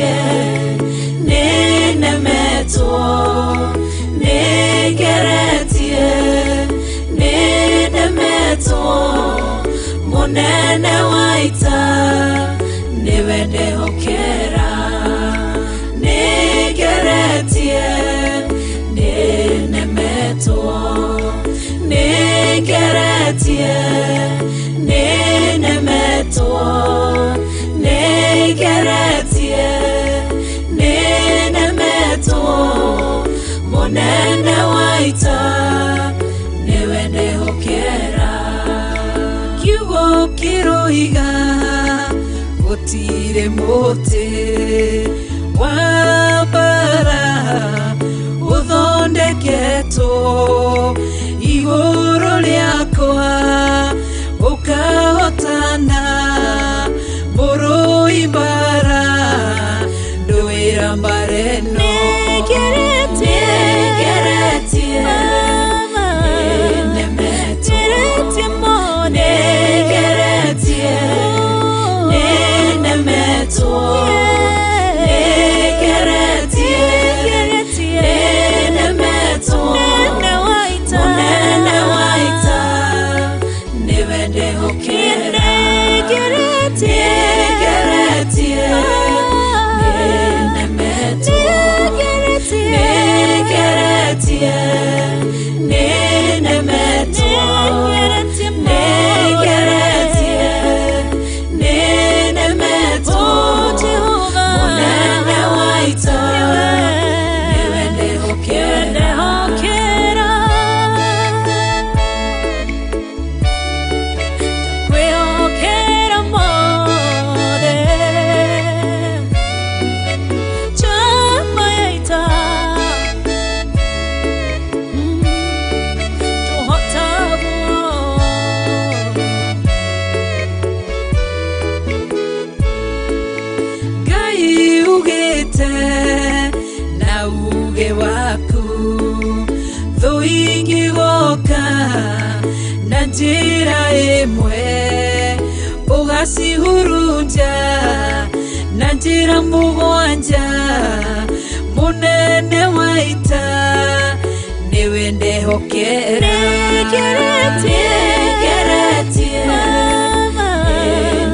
negeretie nenemeto negeretie nenemeto munene waita niwende hokera negeretie nenemeto negeretie nenemeto negeretie nenemeto munene waita niwende hokera kiugo kiroiga gutire muti wa bara uthondeketo iguru riakwa ukahotana murui bara nduira mbareno negeretie nenemeto negeretie nenemeto negeretie nenemeto munene waita niwende hokera negeretie nenemeto negeretie nenemeto negeretie nenemeto munene waita niwende hokera kwehokera mothe chama yaita Gai ugete na uge waku thoingi goka na njira imwe ugacihurunja na njira mugwanja munene waita niwende hokera negeretie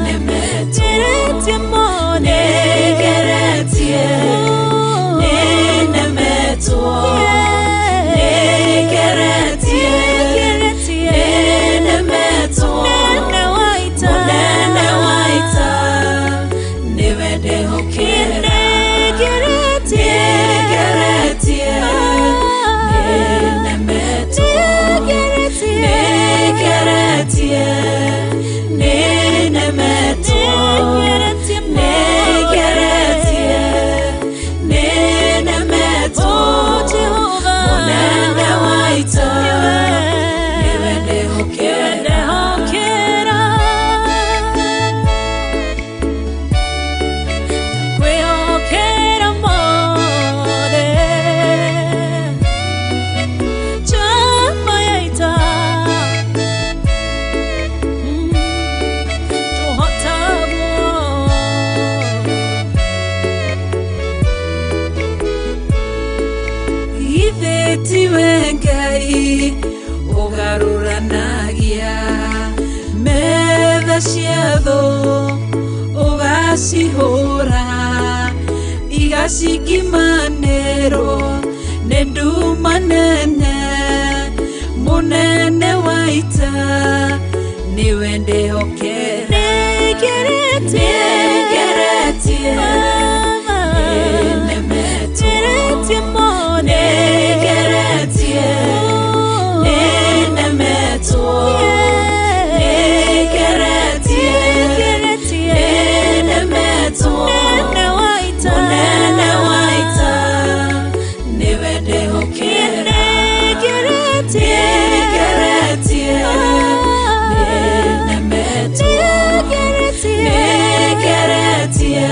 nenemeto negeretie nenemeto negeretie nenemeto munene waita niwende hokera negeretie nenemeto negeretie nenemeto negeretie nenemeto munene waita niwende hokera kwehokera mothe chama yaita ithetiwe Ngai ugaruranagia metha cia thu ugacihura igacikimanĩrwo nĩ nduma nene munene waita niwende hokera negeretie nenemeto negeretie nenemeto negeretie nenemeto munene waita niwende hokera negeretie nenemeto negeretie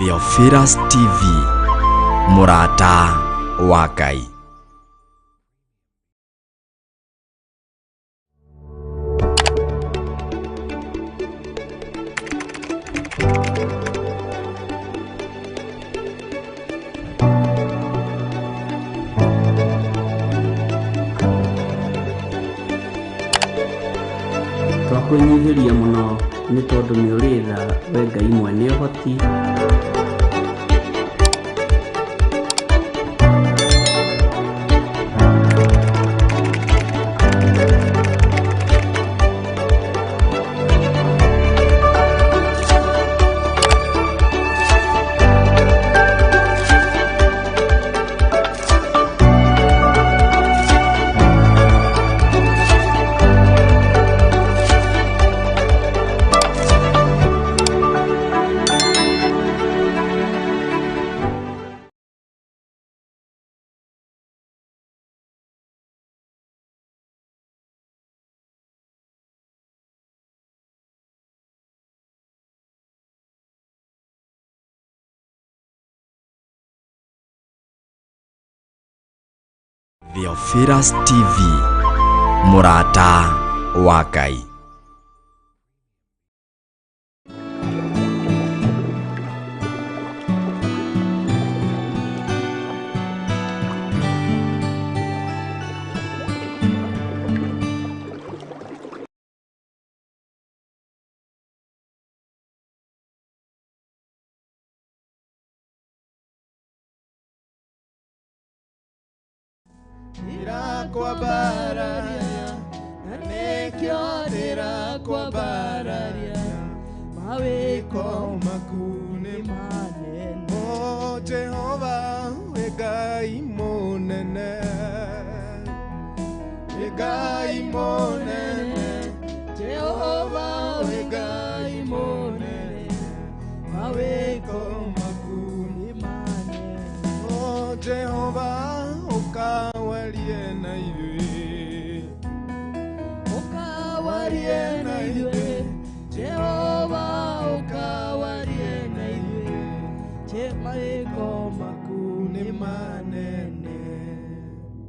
Theophilus TV, Murata wa Ngai. Twakunyihiria muno ni tondu ni uritha we Ngai mwene ũhoti. Theophilus TV, Murata wa Ngai. Kwa bararia anekyo dira kwa bararia maweko makune manene. O Jehova we Ngai munene, we Ngai munene, Jehova we Ngai munene, maweko makune manene. O Jehova ukawalie na iwe, ukawalie na iwe, Jehova ukawalie na iwe, chemaeko makune manene.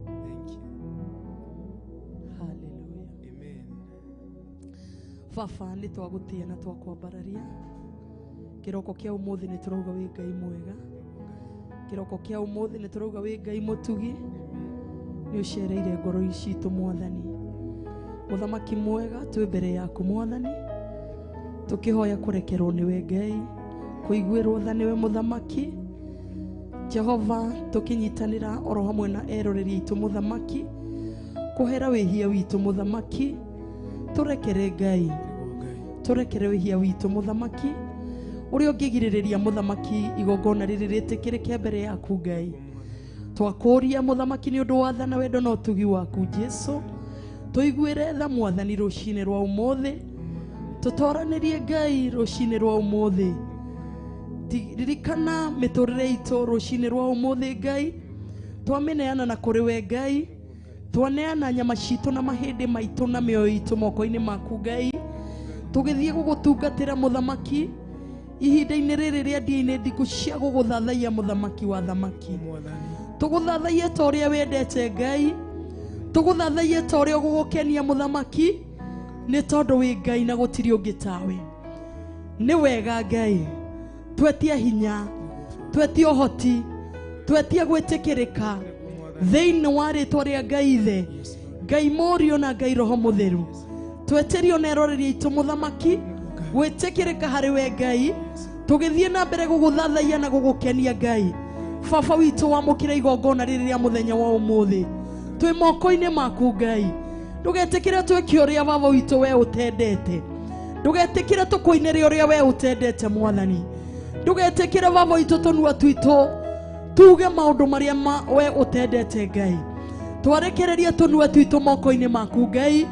Thank you. Hallelujah. Amen. Baba nĩ twagũtĩa na twakwambararia kĩroko kĩa ũmũthĩ nĩ tũrauga wĩ Ngai mwega, kĩroko kĩa ũmũthĩ nĩ tũrauga wĩ Ngai mũtugi, nĩ ũcereire ngoro citũ Mwathani. Mũthamaki mwega twĩ mbere yaku Mwathani, tũkĩhoya kũrekerwo nĩwe Ngai, kũiguĩrwo tha nĩwe Mũthamaki. Jehova tũkĩnyitanĩra oro hamwe na eroreri aitũ Mũthamaki, kũhera wĩhia witũ Mũthamaki, tũrekere Ngai, tũrekere wĩhia witũ Mũthamaki, ũrĩa ũngĩgirĩrĩria Mũthamaki igongona rĩrĩ rĩtĩkĩrĩke mbere yaku Ngai. Twakũria Mũthamaki nĩ ũndũ wa tha na wendo na ũtugi waku Jesu, tũiguĩre tha Mwathani rũcinĩ rwa ũmũthĩ, tũtoranĩrie Ngai rũcinĩ rwa ũmũthĩ. Ririkana mĩtũrĩre itũ rũcinĩ rwa ũmũthĩ Ngai, twamĩneana na kũrĩ we Ngai, twaneana nyama citũ na mahĩndĩ maitũ na mĩoyo itũ moko-inĩ maku Ngai, tũgĩthiĩ gũgũtungatĩra Mũthamaki ihinda-inĩ rĩrĩ rĩa ndĩa-inĩ nditũ cia gũgũthathaiya Mũthamaki wa thamaki. Tũgũthathaiye ta ũrĩa wendete Ngai, tũgũthathaiye ta ũrĩa ũgũgũkenia Mũthamaki, nĩ tondũ wĩ Ngai na gũtirĩ ũngĩ tawe. Nĩ wega Ngai, twetia hinya, twetia ũhoti, twetia gwĩtĩkĩrĩka thĩinĩ wa rĩtwa rĩa Ngai Ithe, Ngai Mũriũ na Ngai Roho Mũtheru. Tweterio na eroreri aitũ Mũthamaki, gwĩtĩkĩrĩka harĩ we Ngai, tũgĩthiĩ na mbere gũgũthathaiya na gũgũkenia Ngai. Baba witũ wamũkĩra igongona rĩrĩ rĩa mũthenya wa ũmũthĩ, twĩ moko-inĩ maku Ngai. Ndũgetĩkĩre twĩke ũrĩa baba witũ we ũtendete, ndũgetĩkĩre tũkũinĩre ũrĩa we ũtendete Mwathani, ndũgetĩkĩre baba witũ tũnua twitũ tuge maũndũ marĩa we ũtendete Ngai. Twarekereria tũnua twitũ moko-inĩ maku Ngai,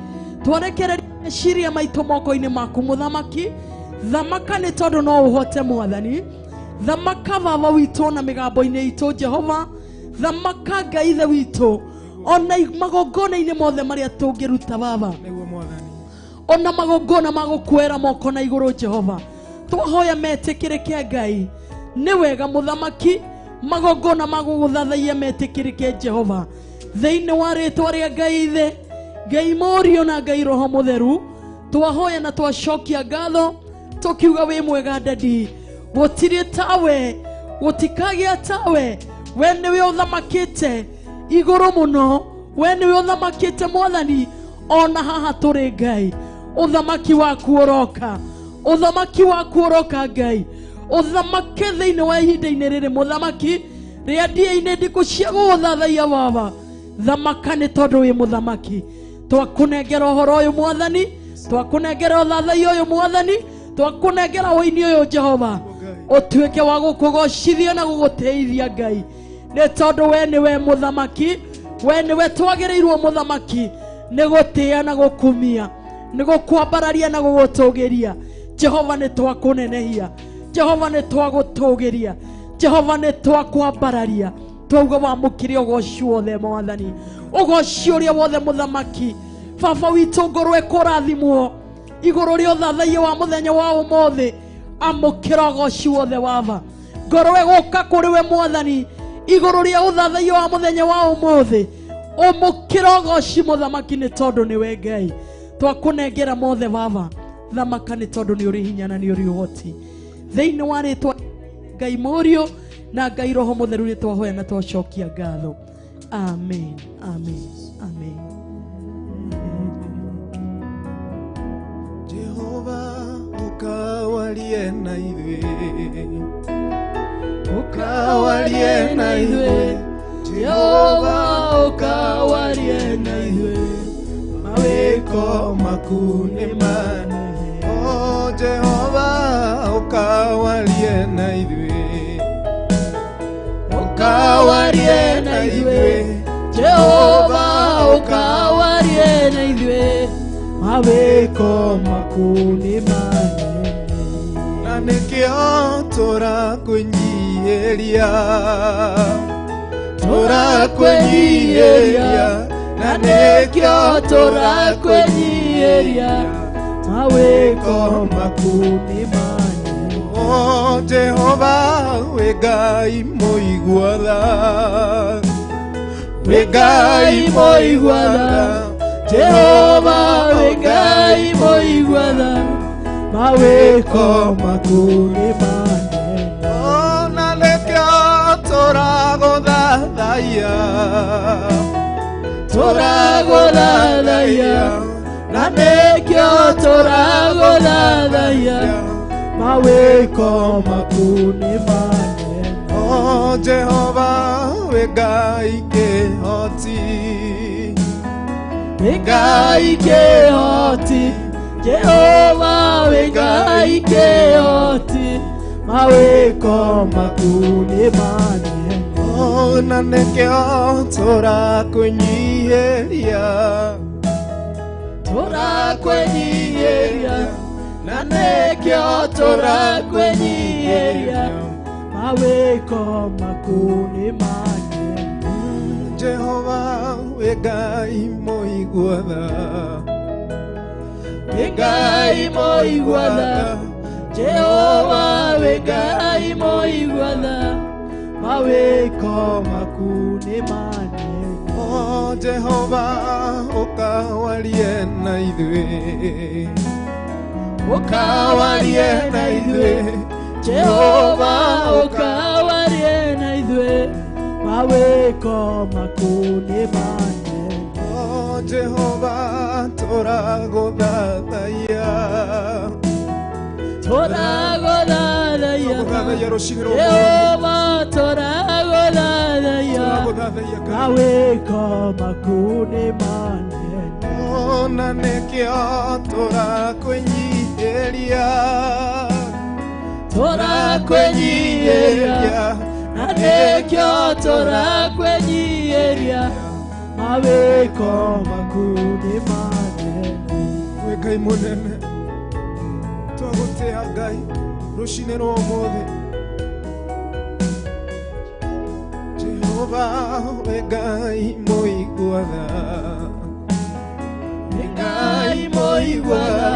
twarekereria meciria maitũ moko-inĩ maku Mũthamaki. Thamaka nĩ tondũ no ũhote Mwathani, thamaka baba witũ na mĩgambo-inĩ itũ Jehova, thamaka Ngai Ithe witũ ona magongona-inĩ mothe marĩa tũngĩruta baba, ona magongona magũkwera moko na igũrũ Jehova, twahoya metĩkĩrĩke Ngai, nĩ wega mũthamaki magongona magũgũthathaiya metĩkĩrĩke Jehova thĩinĩ wa rĩtwa rĩa Ngai Ithe, Ngai Mũriũ na Ngai Roho Mũtheru. Twahoya na twacokia ngatho tukiuga wĩ mwega Dadi, gũtirĩ tawe, gũtikagĩa tawe. We nĩwe ũthamakĩte igũrũ mũno, we nĩwe ũthamakĩte Mwathani. Ona haha tũrĩ Ngai, ũthamaki waku ũroka, ũthamaki waku ũroka Ngai, ũthamake thĩinĩ wa ihinda-inĩ rĩrĩ mũthamaki, rĩa ndia-inĩ ndikũ cia gũgũthathaiya Baba. Thamaka nĩ tondũ wĩ mũthamaki. Twakũnengera ũhoro ũyũ Mwathani, twakũnengera ũthathaiya ũyũ Mwathani, twakũnengera ũini ũyũ Jehova, ũtuĩke wa gũkũgocithia na gũgũteithia Ngai, nĩ tondũ we nĩwe mũthamaki, we nĩwe twagĩrĩirwo mũthamaki, nĩ gũtĩĩa na gũkumia, nĩ gũkwambararia na gũgũtũgĩria. Jehova nĩ twakũnenehia, Jehova nĩ twagũtũgĩria, Jehova nĩ twakwambararia. Twauga wamũkĩre ũgoci wothe Mwathani, ũgoci ũrĩa wothe mũthamaki. Baba witũ ngoro ĩkũrathimwo igũrũ rĩa ũthathaiya wa mũthenya wa ũmũthĩ. Amũkĩra ũgoci wothe Baba, ngoro ĩgũka kũrĩ we Mwathani igũrũ rĩa ũthathaiya wa mũthenya wa ũmũthĩ. Ũmũkĩra ũgoci mũthamaki nĩ tondũ nĩwe Ngai. Twakũnengera mothe Baba, thamaka nĩ tondũ nĩ ũrĩ hinya na nĩ ũrĩ ũhoti. Thĩinĩ wa rĩtwa Ngai Mũriũ na Ngai Roho Mũtheru nĩ twahoya na twacokia ngatho. Amen, amen, amen. Jehova ukawarie na ithuĩ, ukawarie na ithuĩ. Jehova ukawarie na ithuĩ, mawĩko maku nĩ manene. O Jehova ukawarie na ithuĩ, ukawarie na ithuĩ. Jehova ukawarie na ithuĩ, mawĩko maku nĩ manene. Na nĩkĩo tũrakwĩnyihĩria, tũrakwĩnyihĩria, na nĩkĩo tũrakwĩnyihĩria, mawĩko maku nĩ manene. O Jehova wĩ Ngai mũiguatha, wĩ Ngai mũiguatha. Jehova wĩ Ngai mũiguatha, mawĩko maku nĩ manene. O na nĩkĩo tũragũthathaiya, tũragũthathaiya, na nĩkĩo tũragũthathaiya, mawĩko maku nĩ manene. O Jehova wĩ Ngai kĩhoti, wĩ Ngai kĩhoti. Jehova wĩ Ngai kĩhoti, mawĩko maku nĩ manene. O na nĩkĩo tũrakwĩnyihĩria, tũrakwĩnyihĩria, na nĩkĩo tũrakwĩnyihĩria, mawĩko maku nĩ manene. Jehova wĩ Ngai mũiguatha, wĩ Ngai mũiguatha. Jehova wĩ Ngai mũiguatha, mawĩko maku nĩ manene. O Jehova ũkawarie na ithuĩ, ũkawarie na ithuĩ. Jehova ũkawarie na ithuĩ, mawĩko maku nĩ manene. O Jehova tũragũthathaiya, tũragũthathaiya. Jehova tũragũthathaiya, mawĩko maku nĩ manene. O na nĩkĩo tũrakwĩnyihĩria, tũrakwĩnyihĩria, na nĩkĩo tũrakwĩnyihĩria, mawĩko maku nĩ manene. Wĩ Ngai mũnene, twagũtĩĩa Ngai rũcinĩ rwa ũmũthĩ. Jehova wĩ Ngai mũiguatha, wĩ Ngai mũiguatha.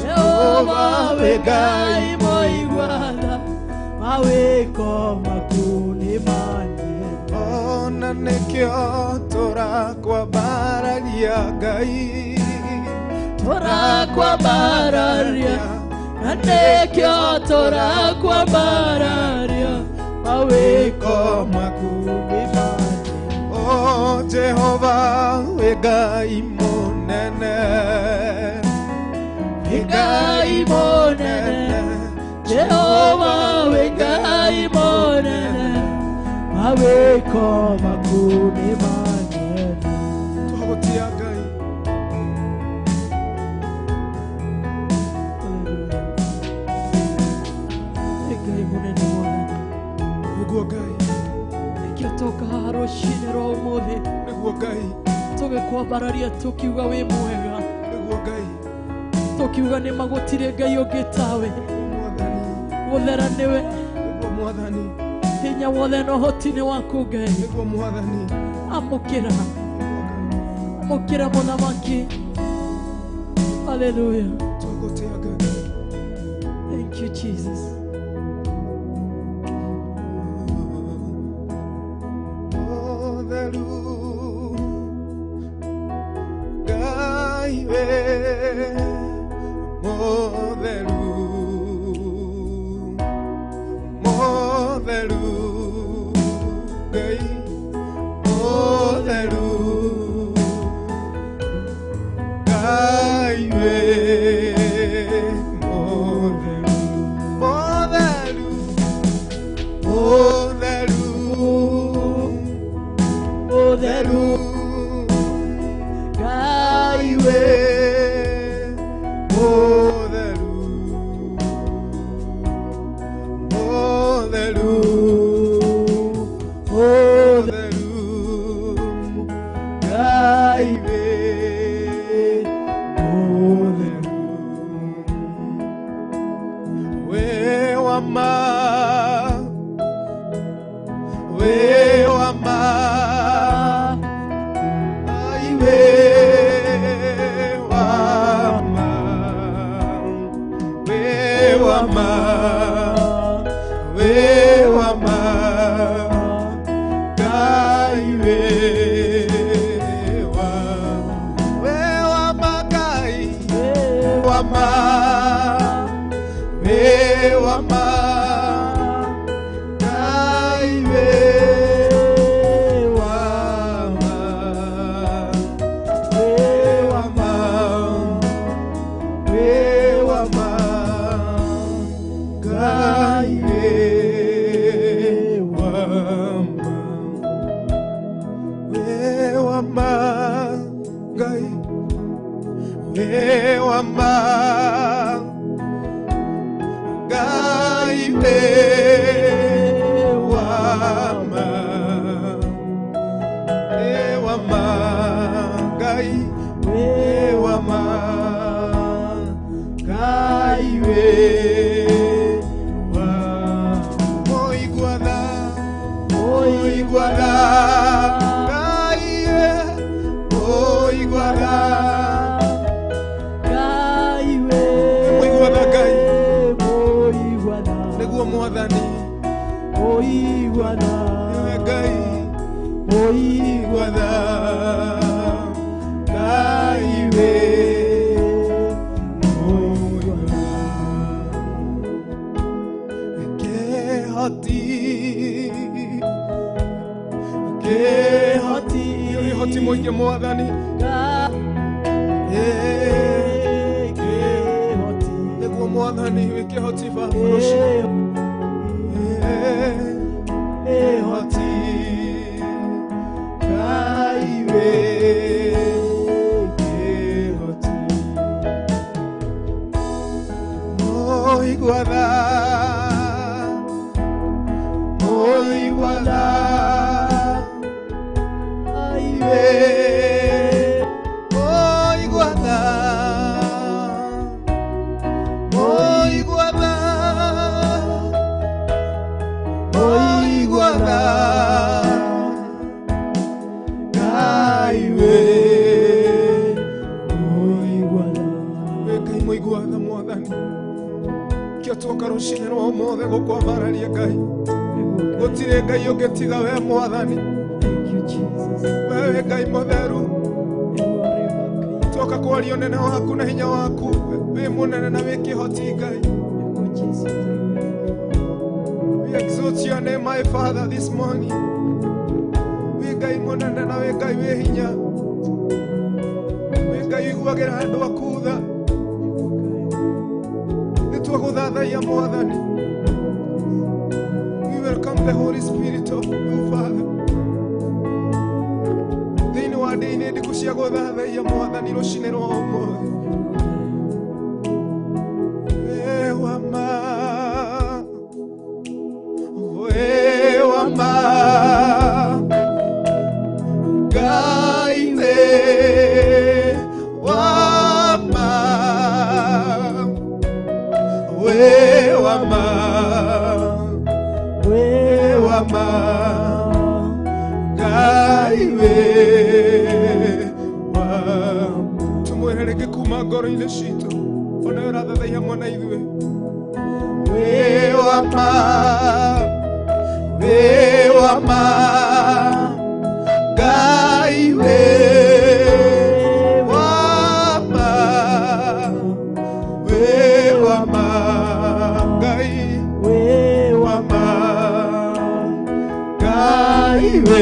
Jehova wĩ Ngai mũiguatha, mawĩko maku nĩ manene. Ona nĩkĩo tũrakwambararia Ngai, tũrakwambararia, na nĩkĩo tũrakwambararia, mawĩko maku nĩ manene. O Jehova wĩ Ngai mũnene, wĩ Ngai mũnene, Jehova wĩ Ngai mũnene, mawĩko maku nĩ manene. twagũtia Ngai. Ngai mũnene Mwathani, Nĩguo Ngai, nĩkĩo tũka rũcinĩ rwa ũmũthĩ nĩguo Ngai, tũgĩkwambararia tũkiuga wĩ mwega, nĩguo Ngai, tũkiuga nĩ magũtirĩ Ngai ũngĩ tawe, nĩguo Mwathani, gũthera nĩwe, nĩguo Mwathani, hinya wothe na ũhoti nĩ waku Ngai. nĩguo Mwathani, Amũkĩra, nĩguo Ngai. amũkĩra mũthamaki. Hallelujah. Twagũtia Ngai. Thank you Jesus. Mũtheru, Ngai wĩ mũtheru, mũtheru, Ngai mũtheru, Ngai wĩ mũtheru, mũtheru, mũtheru, Ũtheru, Ngai wĩ mũtheru, mũtheru, mũtheru, Ngai wĩ mũtheru, wĩ wa ma, wĩ wa ma. Ngai wĩ rucine rwa mothe gukwambararia Ngai gutire Ngai ungi tiga we Mwathani wewe Ngai mutheru toka kwaria nene waku na hinya waku we munene na we kihoti Ngai. We exalt your name my Father this morning. We Ngai munene na we Ngai we hinya we Ngai iguagira andu akutha nitwaguthathaia Mwathani. We welcome the Holy Spirit of you Father thiini wa ndini ndiku cia guthathaia Mwathani rucine rwa umothe we wama Ngai we wama Ngai we tumwehereke kuma ngoro-inĩ citũ ona ũrathathaia mwana ithuĩ we wama Ngai we wama Ngai we wama Ngai we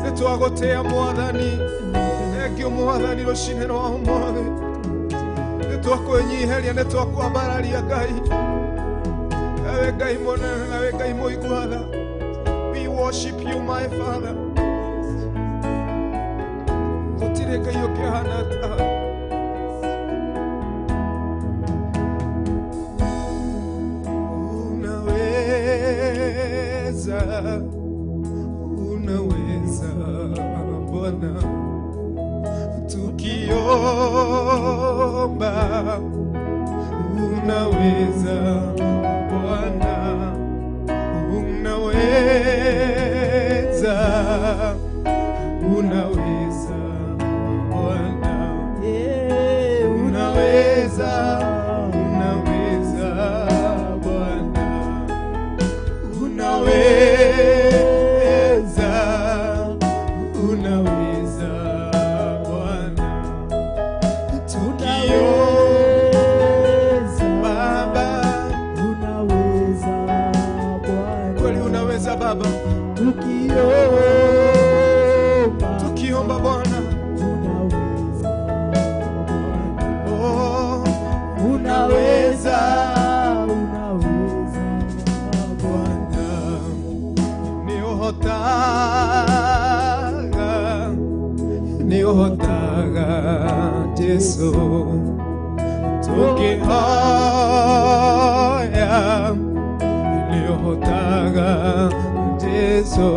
nitwagutea Mwathani thengio Mwathani rucine rwa umothe nitwakwenyiheria nitwakwambararia Ngai ewe Ngai munene nawe Ngai muiguatha. We worship you my Father gutire Ngai ukihana ta unaweza Bwana tukiomba unaweza Bwana unaweza Bwana unaweza Bwana unaweza Bwana tukiomba Baba kweli unaweza Baba tukiomba Bwana unaweza Bwana ni uhotaga Jesu tukihoya ni uhotaga Jesu Jesu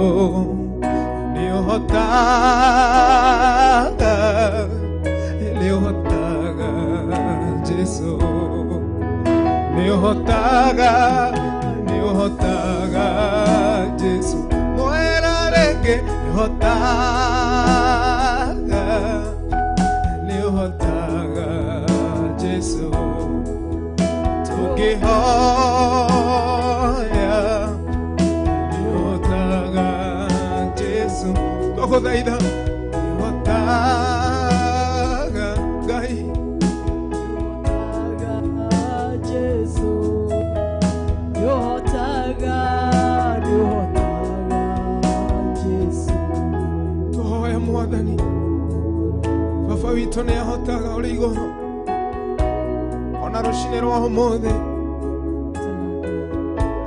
nĩũhotaga Jesu nĩũhotaga Jesu mwera rĩngĩ nĩũhotaga Jesu tũngĩhoya nĩũhotaga Jesu twagũthaitha nĩũhotaga Ngai Mwathani Baba witũ nĩahotaga ũrĩ igũrũ ona rũcinĩ rwa ũmũthĩ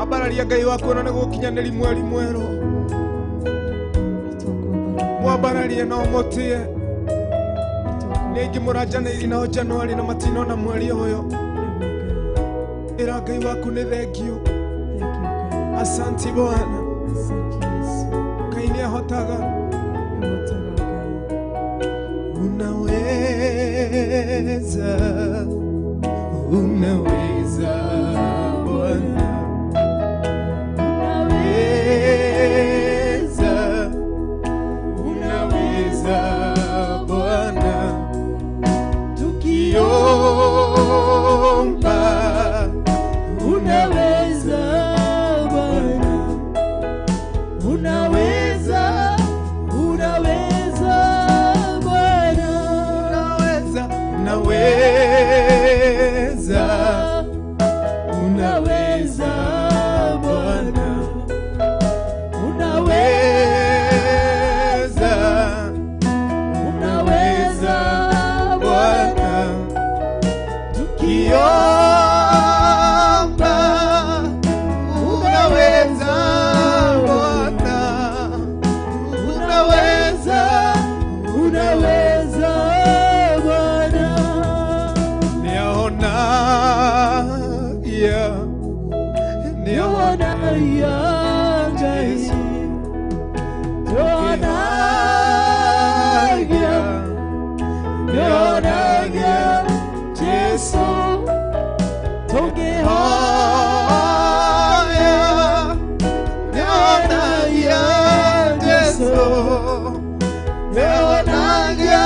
ambararia Ngai waku ona nĩgũkinyanĩri mweri mwerũ mwambararie na ũmũtie nĩngĩ mũranjanĩiri nao Januari na matinona mweri ũyũ ĩra Ngai waku nĩ thengio asanti Bwana Ngai nĩahotaga unaweza Bwana unaweza Bwana tukiomba unaweza Bwana unaweza Bwana unaweza Bwana tukiomba unaweza Bwana unaweza Bwana niona Jesu Jesu tũngĩhoya nĩonagia Jesu nĩonagia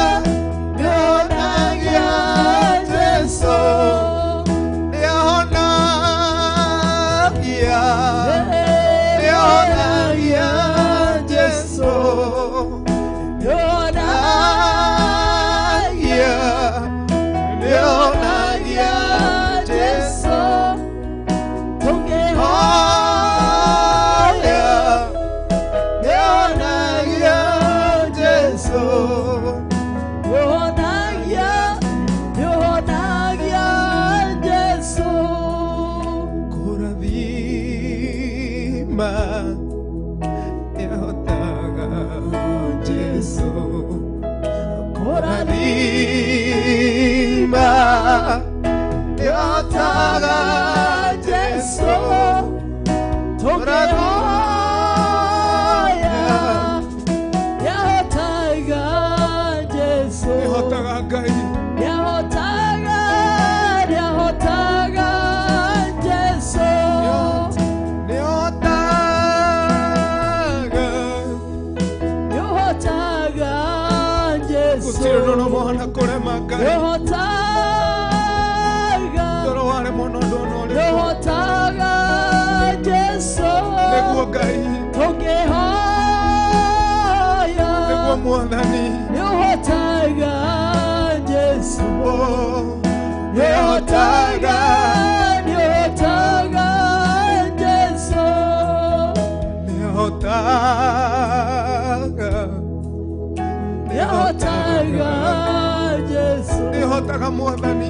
Jesu nihotaga Mwathani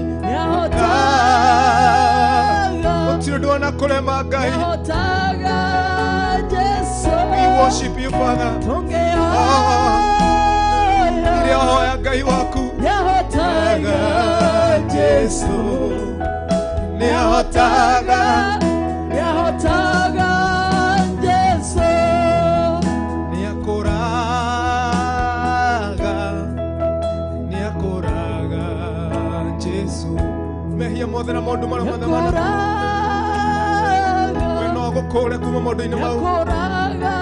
gũtirĩ ũndũ ona kũrema Ngai we worship you Father iria hoya Ngai waku nihotaga Jesu nihotaga Jesu yakũraga Jesu mehia mothe na maũndũ marĩa mothe yakũraga we no agũkũre kuma maũndũ-inĩ mau yakũraga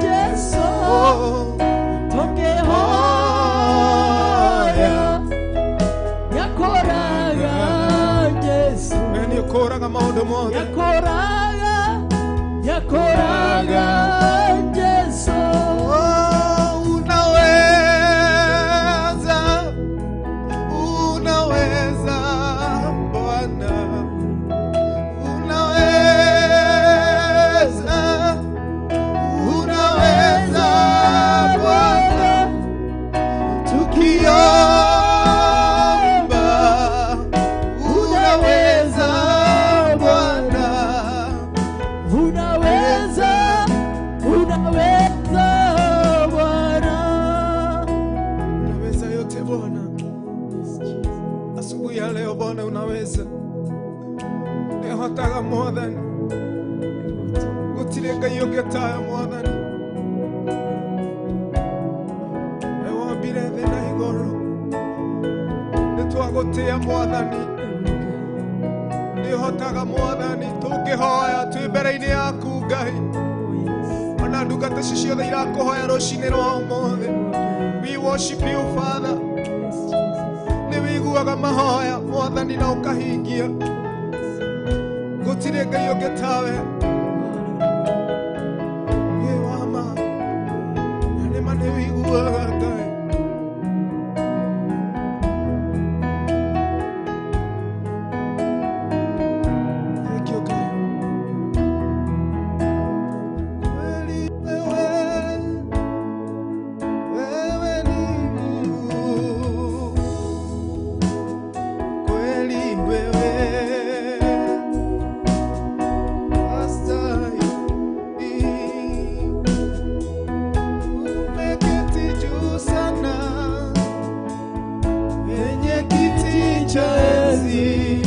Jesu Oh, tũkĩhoya yakũraga Jesu we nĩ ũkũraga maũndũ mothe yakũraga Jesu Oh, unaweza Bwana unaweza Bwana tukiomba unaweza Bwana unaweza Bwana unaweza yote Bwana asubuhi ya leo Bwana unaweza nehotaga Mwathani gũtirĩ Ngai ũngĩ tawe Mwathani we wombire thĩ na igũrũ nĩtwagũtĩĩa Mwathani nĩũhotaga Mwathani tũngĩhoya twĩ mbere-inĩ yaku Ngai ona ndungata ici ciothe irakũhoya rũcinĩ rwa ũmũthĩ we worship you Father nĩwĩiguaga mahoya Mwathani na ũkahingia gũtirĩ Ngai ũngĩ tawe wĩ wa ma na nĩma nĩwĩiguaga Ngai Thank you, God. Kweli wewe ni Mungu. Kweli wewe wastahili. Umeketi juu sana kwenye kiti cha enzi.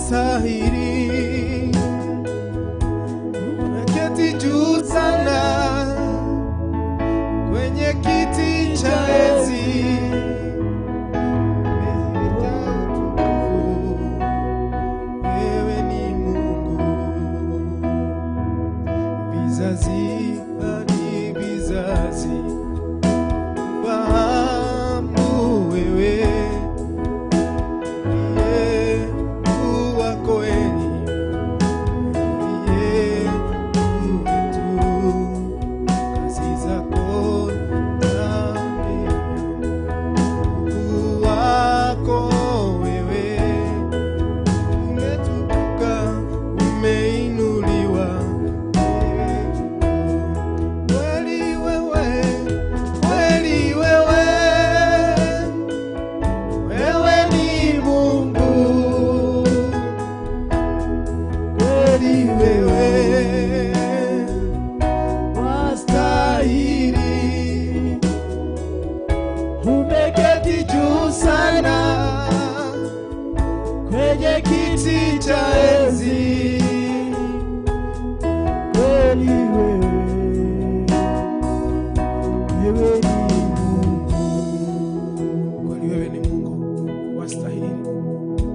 Wastahili, umeketi juu sana kwenye kiti cha enzi. Umejaa utukufu, wewe ni Mungu. Vizazi hadi vizazi fahamu wewe umeketi juu sana kwenye kiti cha enzi. Kweli wewe ni Mungu. Kweli wewe ni Mungu wastahili.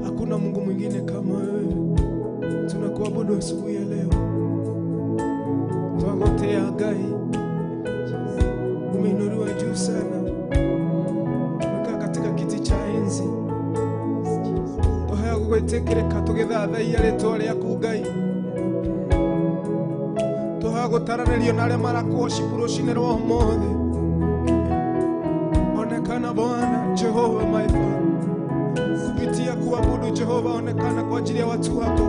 Hakuna Mungu mwingine kama wewe. Tunakuabudu asubuhi ya leo. Twagotea Ngai. Umeinuliwa juu sana. Gwetekereka tugithathaia rĩtwa rĩaku Ngai tũhagũtaranĩrio na arĩa marakũworship rũcinĩ rwa ũmũthĩ. Onekana Bwana Jehova my Father, kupitia kuabudu Jehova, onekana kwa ajili ya watu wako.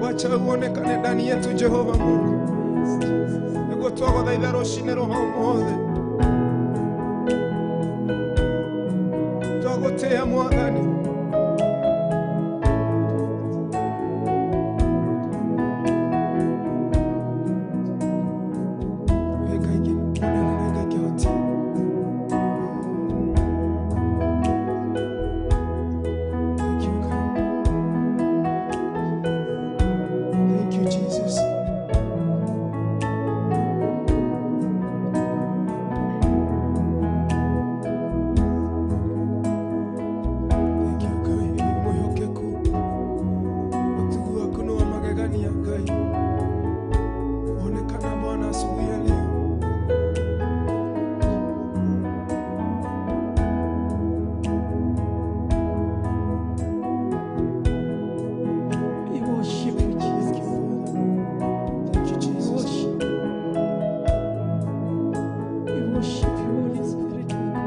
Wacha uonekane ndani yetu Jehova Mungu, nĩguo twagũthaitha rũcinĩ rwa ũmũthĩ. Twagũtĩĩa Mwathani ndani ya Ngai. Onekana Bwana asubuhi ya leo. We worship you, Jesus. Thank you, Jesus. We worship you, Holy Spirit of God.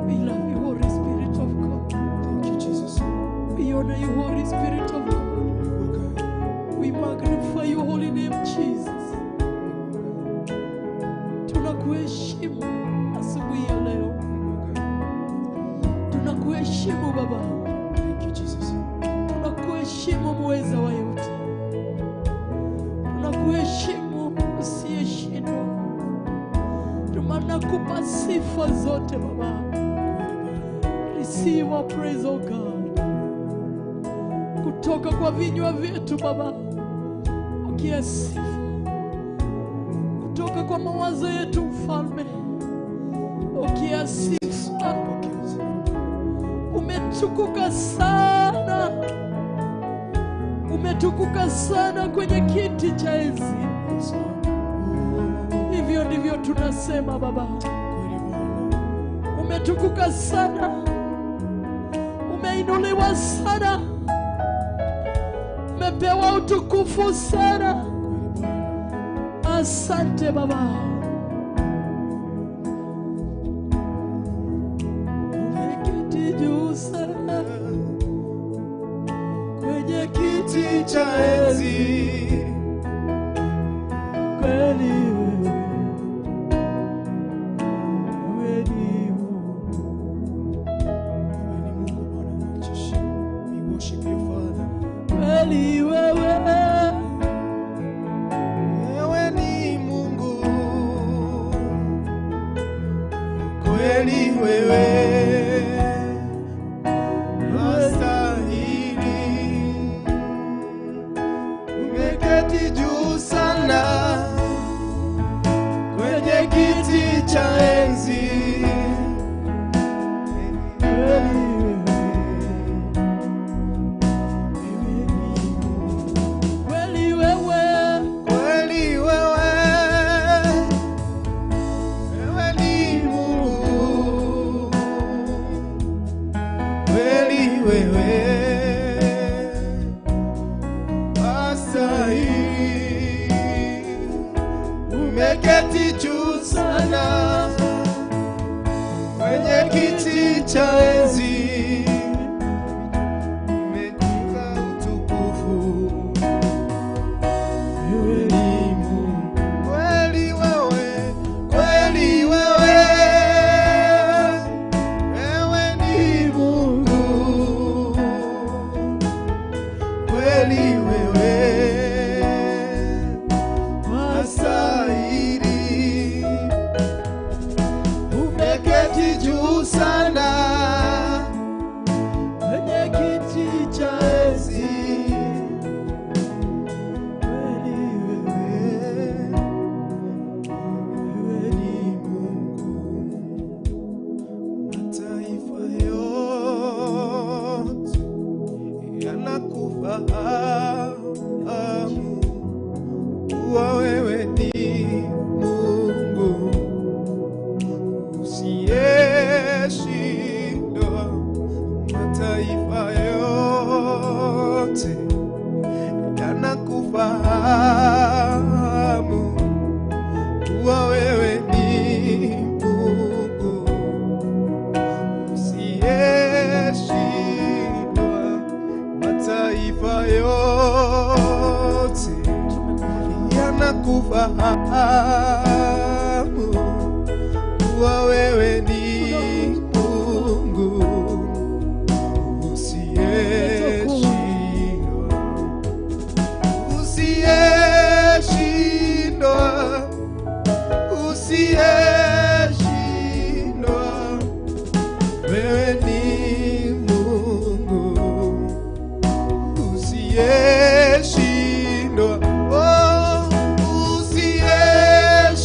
We love you, Holy Spirit of God. Thank you, Jesus. We honor you, Holy Spirit of God. We magnify your holy name, Jesus. Tunakuheshimu asubuhi ya leo. Tunakuheshimu Baba. Thank you, Jesus. Tunakuheshimu muweza wa yote. Tunakuheshimu usiyeshindwa. Tunakupa sifa zote Baba. Receive our praise, oh God. Kutoka kwa vinywa vyetu Baba. Ukiasifu. Kutoka kwa mawazo yetu Mfalme. Ukiasifu. Umetukuka sana. Umetukuka sana kwenye kiti cha enzi. Hivyo ndivyo tunasema Baba. Umetukuka sana. Umeinuliwa sana. Umepewa utukufu sana. Asante Baba. Umeketi juu sana kwenye kiti cha enzi. Kweli wewe ni Mungu. We worship you, Father. Kweli wewe Ni Mungu. Kweli wewe wastahili. Umeketi juu sana kwenye kiti cha enzi. kweli wewe Kweli wewe ni Mungu. Kweli wewe wastahili. Umeketi juu sana kwenye kiti cha enzi. Umekuwa utukufu. Wewe ni Mungu. Kweli wewe ni Mungu. Kweli wewe wastahili. Umeketi juu sana kwenye kiti cha enzi. Kweli wewe ni Mungu. Mataifa yote yanakufahamu kuwa wewe ni Mungu usiyeshindwa. Mataifa yote yanakufahamu kuwa wewe ni Mungu usiyeshindwa. Mataifa yote yanakufahamu kuwa wewe ni Mungu usiyeshindwa. Usiyeshindwa. Wewe ni Mungu usiyeshindwa. Oh, usiyeshindwa.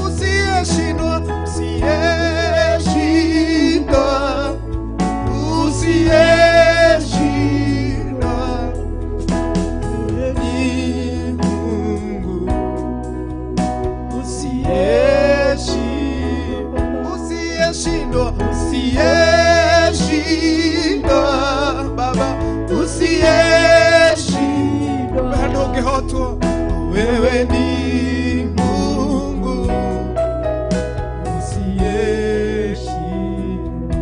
usiyeshindwa, usiyeshindwa, usiyeshindwa. Wewe ni Mungu usiyeshindwa, usiyeshindwa, Baba usiyeshindwa. Bado ungehotwa, wewe ni Mungu usiyeshindwa.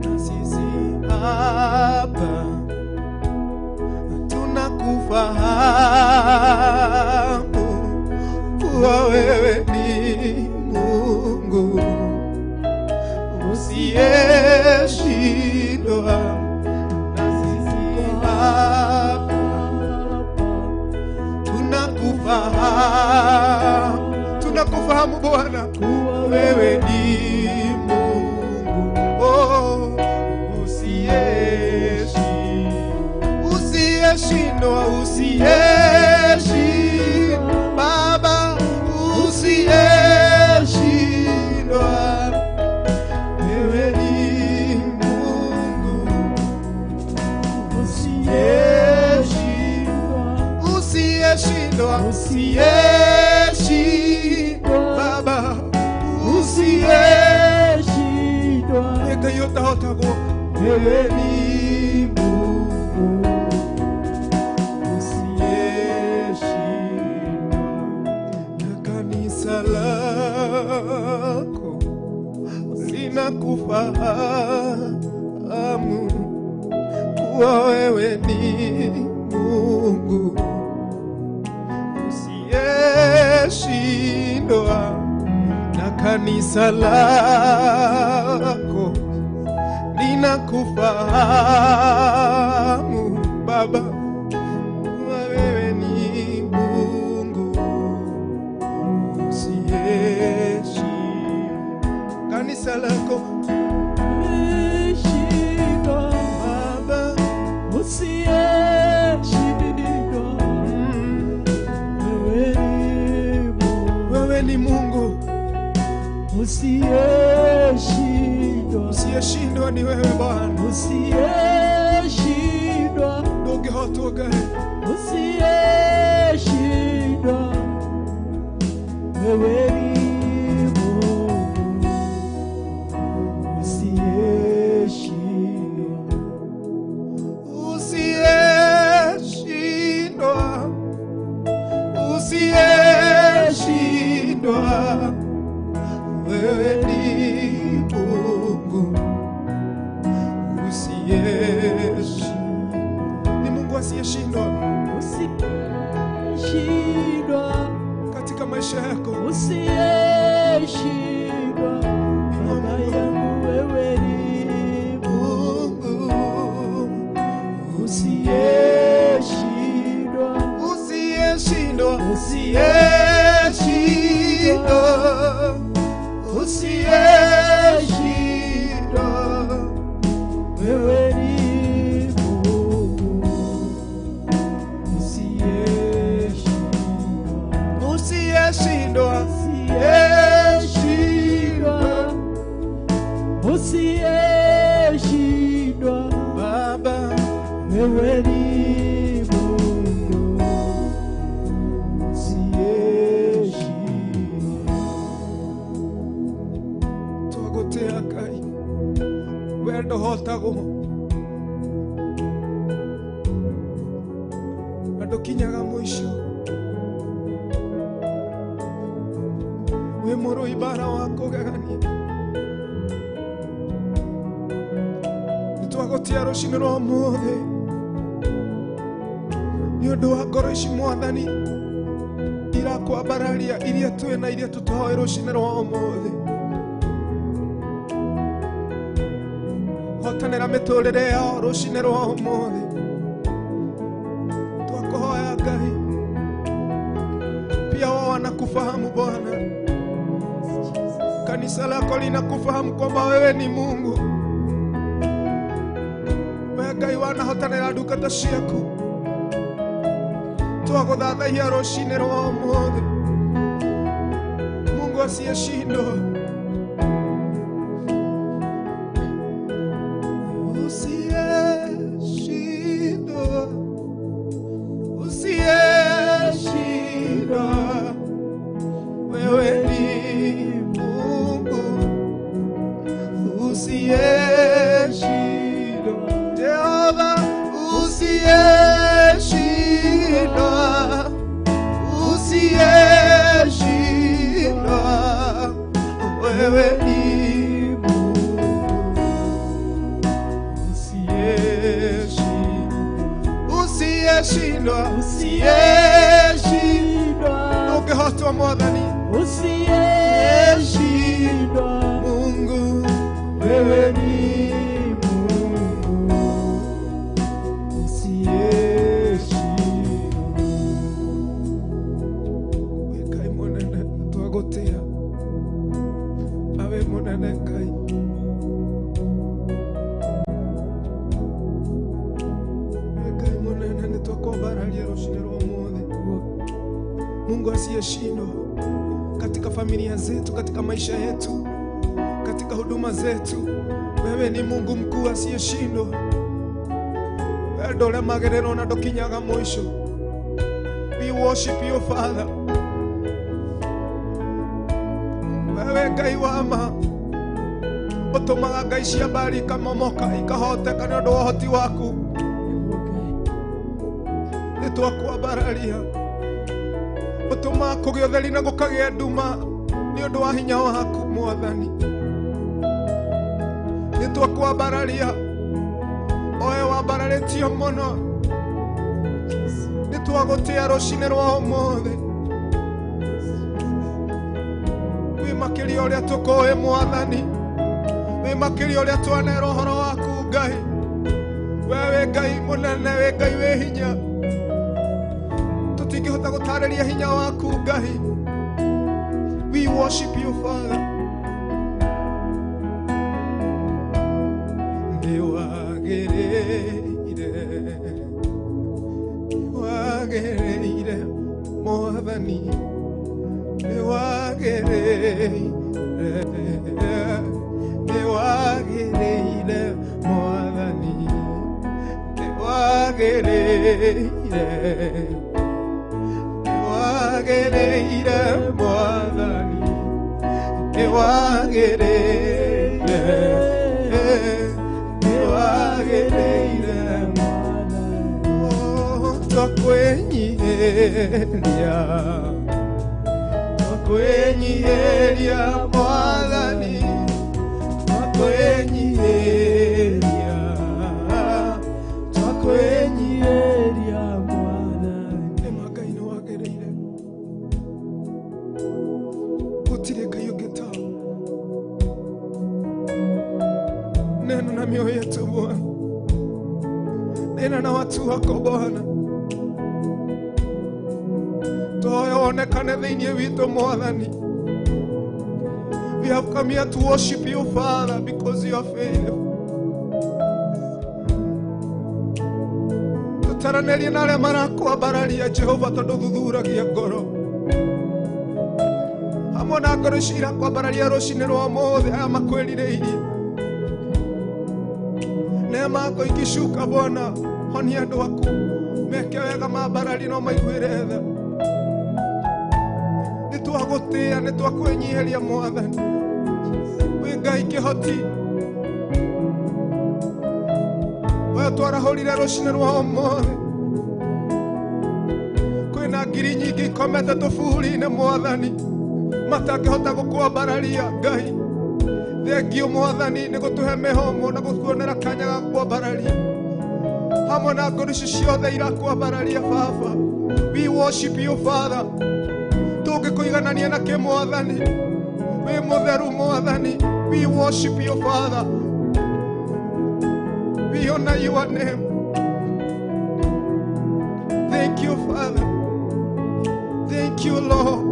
Na sisi hapa tunakufahamu kuwa wewe ni Mungu usiyeshindwa. Na sisi hapa tunakufahamu Bwana kuwa wewe ni Mungu usiyeshindwa, usiyeshindwa, Baba usiyeshindwa. Wewe ni Mungu usiyeshindwa, usiyeshindwa, Baba usiyeshindwa. Eka yota hotago, wewe ni Mungu usiyeshindwa. Na kanisa lako linakufahamu kuwa wewe ni Mungu usiyeshindwa. Na kanisa lako linakufahamu Baba kuwa wewe ni Mungu usiyeshindwa. Kanisa lako Baba usiyeshindwa. Wewe ni Mungu usiyeshindwa. Usiyeshindwa ni wewe Bwana usiyeshindwa. Ndoge hotoga usiyeshindwa. Wewe ni Mungu usiyeshindwa. Usiyeshindwa, usiyeshindwa. Wewe ni Mungu usiyeshindwa. Ni Mungu asiyeshindwa, usiyeshindwa katika maisha yako, usiyeshindwa. Baba yangu, wewe ni Mungu usiyeshindwa, usiyeshindwa, usiyeshindwa, usiyeshindwa. Wewe ni Mungu usiyeshindwa, usiyeshindwa, usiyeshindwa, Baba wewe ni Mungu usiyeshindwa. Twagotea Ngai wendo hotago adokinyaga mwisho. We moro ibara wako gagani nitwagotea rucini rwa muthi ni undu wa ngoro ici Mwathani irakwambararia iria twi na iria tutoe rucini rwa umuthi. Hotanira miturire yao rucini rwa umuthi. Twakuhoya Ngai pia wao wanakufahamu Bwana, kanisa lako linakufahamu kwamba wewe ni Mungu. We Ngai wanahotanira ndungata ciaku twaguthathaiya rucini rwa umuthi Mungu asiyeshindwa. Usiyeshindwa, usiyeshindwa, wewe ni Mungu usiyeshindwa, Jehova usiyeshindwa, usiyeshindwa, wewe ni Mungu usiyeshindwa, usiyeshindwa, ukihotwa mwathani usiyeshindwa, Mungu wewe ni Mungu usiyeshindwa. Wekai munene twagotea, awe munene Ngai. Wekai munene nitwakwambararia ruciinĩ rwa ũmũthĩ. Mungu asiyeshindwa katika familia zetu, katika maisha yetu, katika huduma zetu. Wewe ni Mungu mkuu asiyeshindwa. Wendo ũrĩa magerero na ndũkinyaga mwisho. We worship you Father. Wewe Ngai wa ma, ũtũmaga ngai cia Baali ikamomoka ikahoteka nĩ ũndũ wa ũhoti waku. Nĩtwakwambararia, ũtũmaga kũgĩa ũtheri na gũkagĩa nduma nĩ ũndũ wa hinya waku Mwathani. Nĩtwakwambararia, owe wambararĩtio mũno. Nĩtwagũtĩa rũciinĩ rwa ũmũthĩ. Wĩ makĩria ũrĩa tũkũĩ Mwathani, wĩ makĩria ũrĩa twanerwo ũhoro waku Ngai. Wewe Ngai mũnene, wĩ Ngai wĩ hinya, tũtingĩhota gũtarĩria hinya waku Ngai. We worship you Father. Nĩwagĩrĩire Mwathani, nĩwagĩrĩire Mwathani, nĩwagĩrĩire Mwathani, nĩwagĩrĩire twakwenyiheria Mwathani, twakwenyiheria Mwathani. Nĩma Ngai nĩwagĩrĩire, gũtirĩ Ngai ũngĩ tawe. Nena na mioyo yetu Bwana, nena na watu wako Bwana. Twoya wonekane thĩinĩ witũ Mwathani. We have come here to worship you Father because you are faithful. Tũtaranĩrie na arĩa marakwambararia Jehova tondũ thuthuuragia ngoro. Hamwe na ngoro ici irakwambararia rũciinĩ rwa ũmũthĩ, aya makwĩrirĩirie neema yako ikishuka Bwana, honia andũ aku, meke wega mambarari no maiguĩre tha. Nĩtwagũtĩa, nĩtwakwĩnyiheria Mwathani, wĩ Ngai kĩhoti. We twarahũrire rũciinĩ rwa ũmũthĩ, kwĩna ngiri nyingĩ ikomete tũburi-inĩ Mwathani, matangĩhota gũkwambararia Ngai. Thengio Mwathani nĩ gũtũhe mĩhũmũ na gũtuonera kanya ga kwambararia hamwe na ngoro ici ciothe irakwambararia Baba. We worship you Father. Tũngĩkũiganania na kĩ Mwathani, wĩ mũtheru Mwathani. We worship you Father. We honor your name. Thank you Father. Thank you Lord.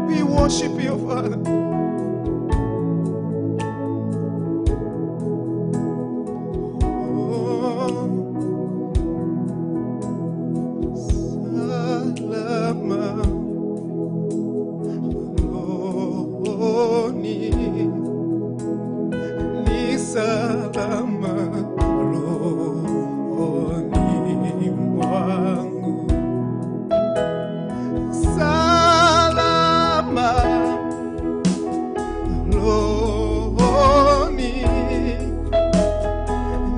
We worship you Father. Salama. mwangu. Salama rohoni,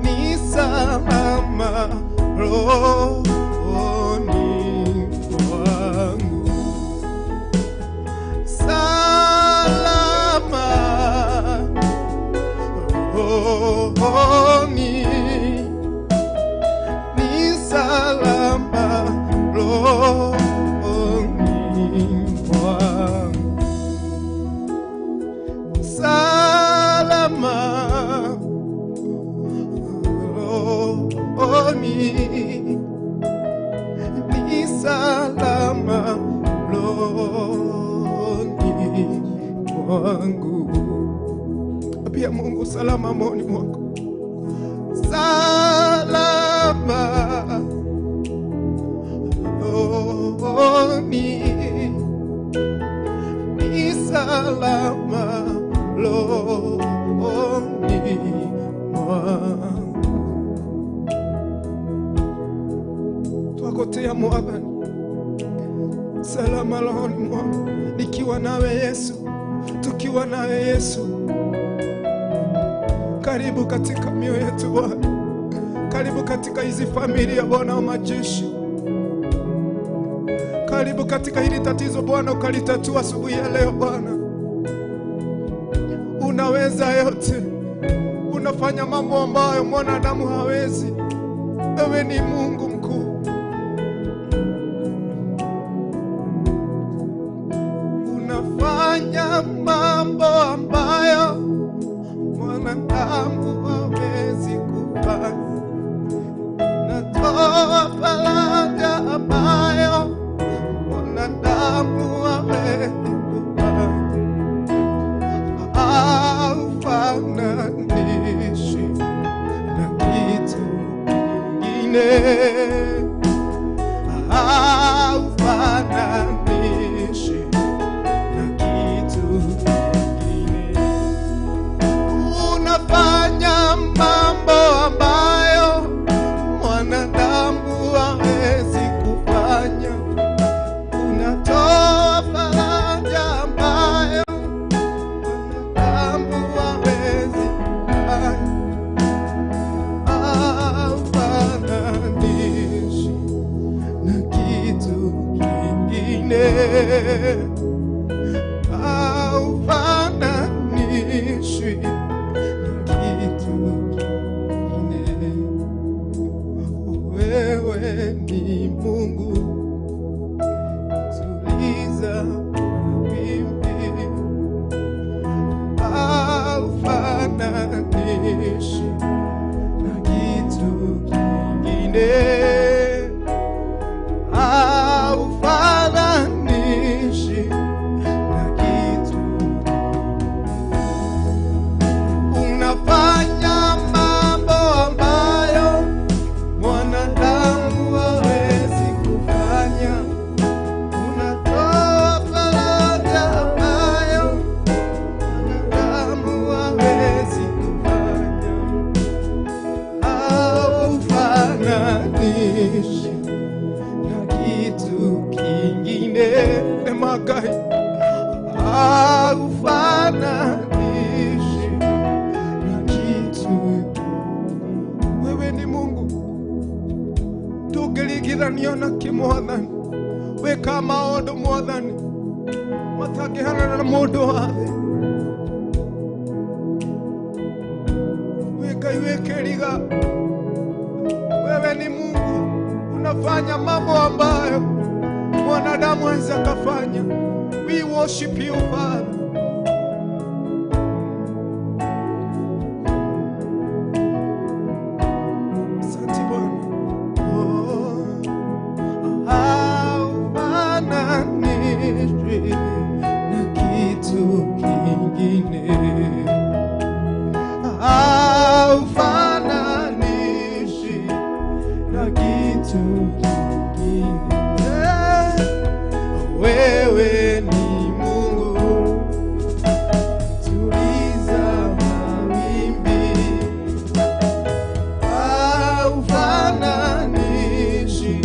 ni salama rohoni mwangu. Salama rohoni, ni salama rohoni mwangu. Salama rohoni, ni salama rohoni mwangu. Pia Mungu salama moyoni mwako. Salama rohoni, ni salama rohoni mwangu. Twakotea Mwathani, salama rohoni mwangu. Nikiwa nawe Yesu, tukiwa nawe Yesu. Karibu katika mioyo yetu Bwana, karibu katika hizi familia Bwana wa majeshi, karibu katika hili tatizo Bwana, ukalitatua asubuhi ya leo Bwana. Unaweza yote, unafanya mambo ambayo mwanadamu hawezi. Wewe ni Mungu mkuu. Unafanya mambo ambayo mwanadamu hawezi kufanya. Unatoa faraja ambayo mwanadamu hawezi kufanya. Haufananishi na kitu kingine, haufananishi na kitu kingine. Unafanya mambo ambayo mwanadamu hawezi kufanya. Unatoa faraja ambayo mwanadamu hawezi kufanya. Haufananishi na kitu kingine, haufananishi na kitu kingine. Wewe ni Mungu, tuliza mawimbi. Haufananishi na kitu kingine, haufananishi na kitu. Unafanya mambo ambayo mwanadamu hawezi kufanya. Unatoa faraja ambayo mwanadamu hawezi kufanya. Haufananishi na kitu kingine. Emagai, haufananishi na kitu. Wewe ni Mungu, tugeligirania na kimwathani. Weka maondo Mwathani matangihana na mundu wathe. Wekeriga, wewe ni Mungu, unafanya mambo ambayo mwanadamu hawezi kufanya. We worship you Father. Asante Bwana. Haufananishi na kitu kingine, haufananishi na kitu kingine. Wewe ni Mungu, tuliza mawimbi. Haufananishi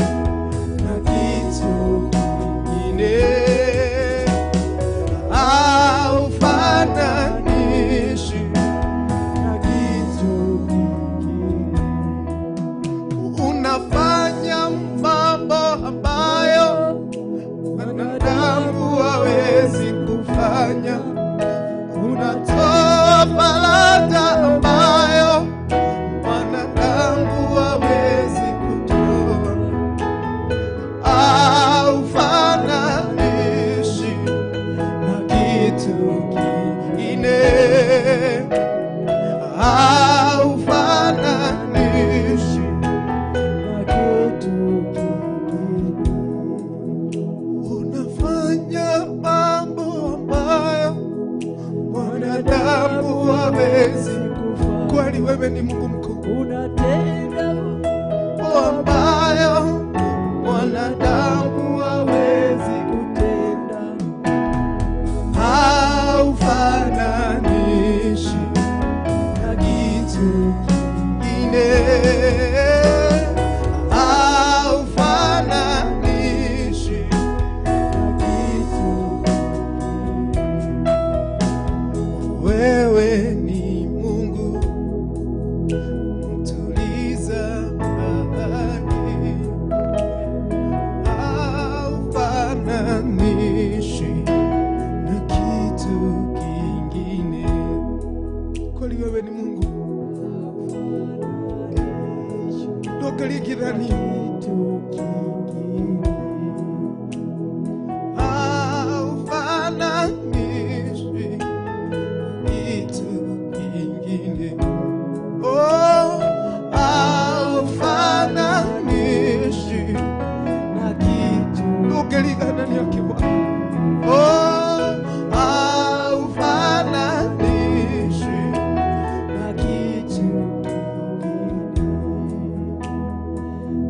kingine haufananishwi kitu kingine. Oh, haufananishwi na kitu ukilingana na Bwana. Oh, haufananishwi na kitu kingine.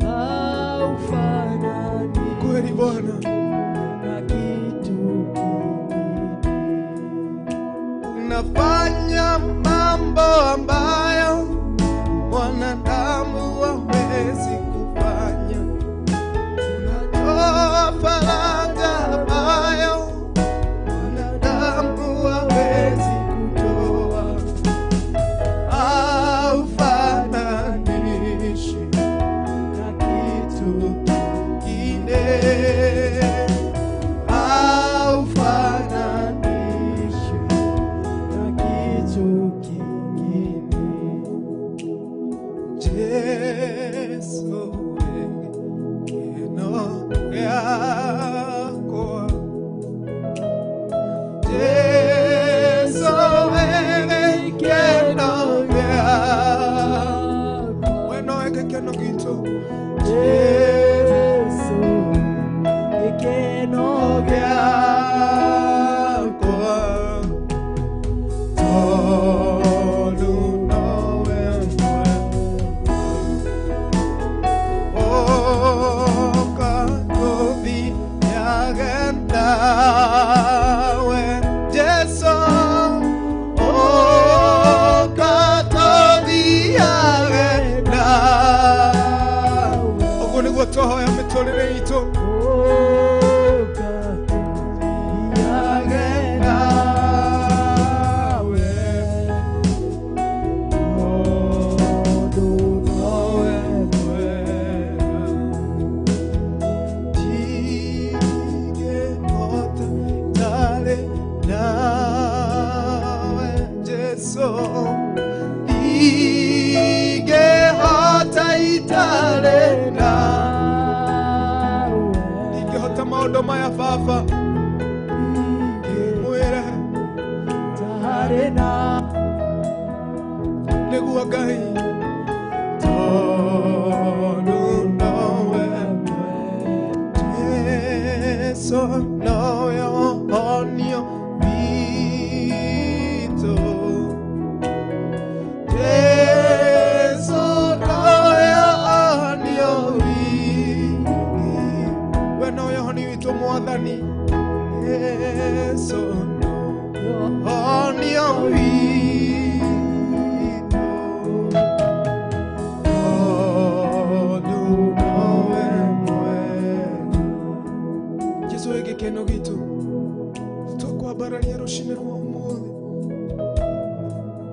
Haufananishwi kweli Bwana na kitu kingine. Nafanya mambo ambayo mwanadamu hawezi kufanya. Unatoa faraja ambayo mwanadamu hawezi kutoa. Haufananishwi na kitu kingine. Haufananishwi na kitu kingine. Yesu neno yako. Yesu neno yako. Weno eke keno gito. Yesu neno yako. Tolu nowe Katobi yagendawe Jesu. Oh, Katobi yagendawe. Ogo niguo twahoya miturire itu. Oh, Katobi yagendawe. Tolu nowe mwega. Tige ota tale nawe Jesu. Tige ota itale nawe. Tige ota maondo maya fafa. Mwere tale na niguo Ngai. Tolu nowe Jesu nowe onio vito. Jesu nowe onio vito. We nowe onio vito mwathani. Jesu nowe onio vito. Tolu nowe mwega. Jesu ege keno gitu. Twakwambararia rucini rwa umuthi.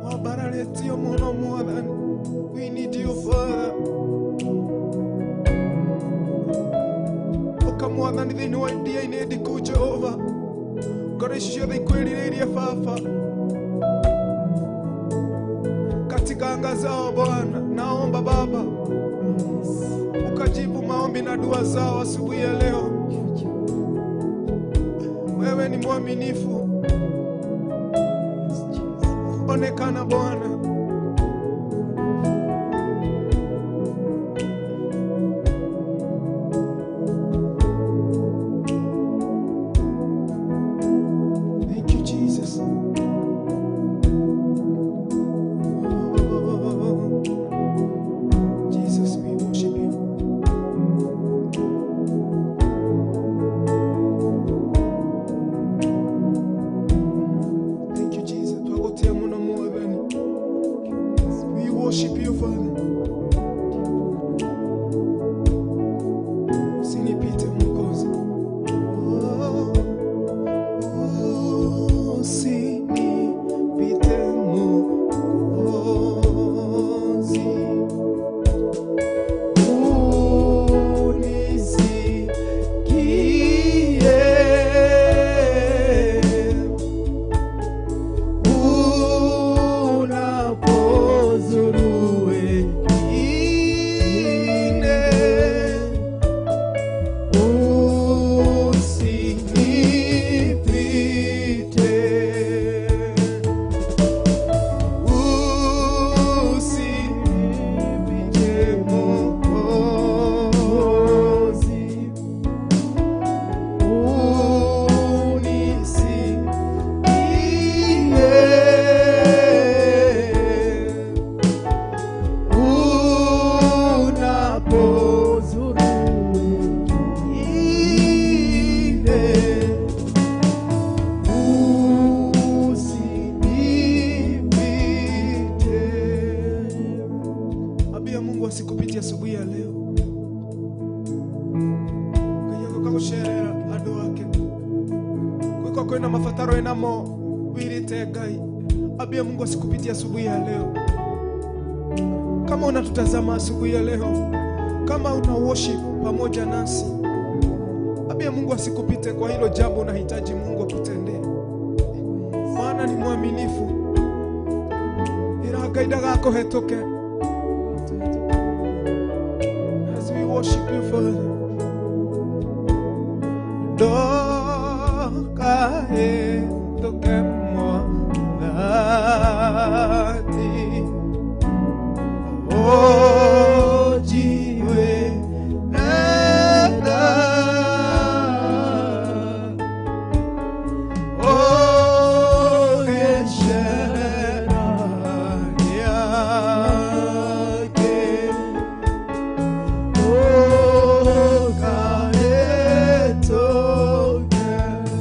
Wambararitio muno mwathani. We need you Father. Uka mwathani thiini wa iria-ini ndiku Jehova. Ngoro ici ciothe ikwĩrirĩirie Baba. Katika anga zao Bwana, naomba Baba ukajibu maombi na dua zao asubuhi ya leo. Wewe ni mwaminifu. Onekana Bwana. Thank you Jesus. Jesus, we worship you. Thank you Jesus. Twagotea muno mwathani. aroka gusherera andu ake kuko kwina mafataro enamo wirite Ngai. Abia Mungu asikupitie asubuhi ya leo. Kama unatutazama asubuhi ya leo, kama una worship pamoja nasi, abia Mungu asikupite kwa hilo jambo unahitaji Mungu akutendee. Maana ni mwaminifu. Ira Ngai ndagakuhetoke. As we worship you, Father. Ndokahetoke mwathani. Ojiwe nenda. Ogeshera yake.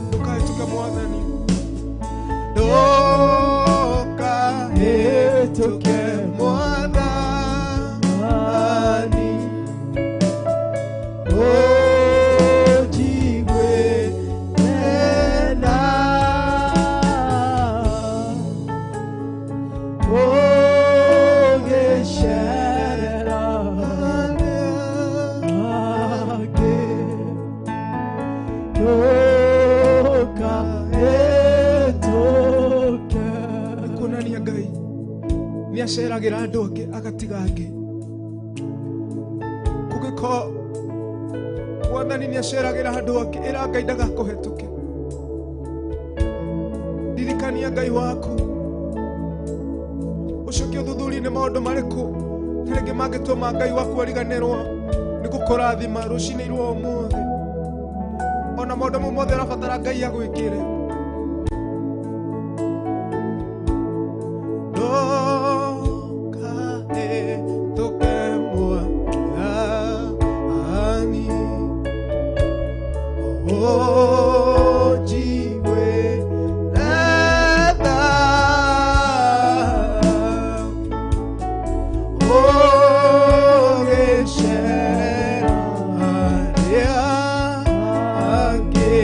Ndokahetoke mwathani. Ndokahetoke mwathani. Ojiwe nenda. Ogeshera yake. Kuna ni Ngai ni aceragira andu angi agatiga angi. Kugiko Mwathani ni aceragira andu angi, ira Ngai ndagakuhetoke. Ririkania Ngai waku. Ucoke uthuthuri ni maundu mariku rĩngĩ mangĩtũma Ngai waku ariganĩrwo nĩ gũkũrathima rũcinĩ rwa ũmũthĩ. Ona maũndũ mau mothe ũrabatara Ngai agwĩkĩre. Ndokahetoke mwathani. Ojiwe nenda. Ogeshera yake.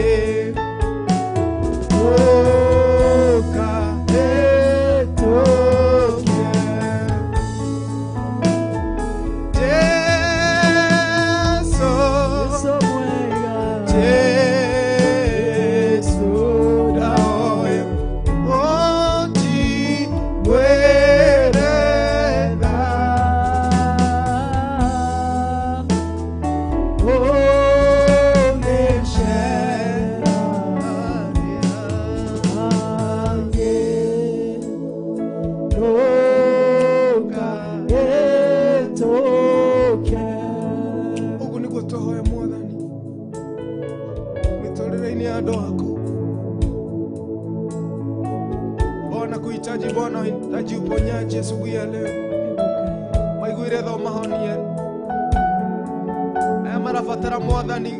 Ndokahetoke. Jesu, Jesu dawe. Ojiwe nenda. Ugu niguo tũhoya Mwathani mĩtũrĩre-inĩ ya andũ aku. Bona kuhitaji Bwana, hitaji uponyaji asubuhi ya leo. Maiguire tho mahonie. Aya marabatara Mwathani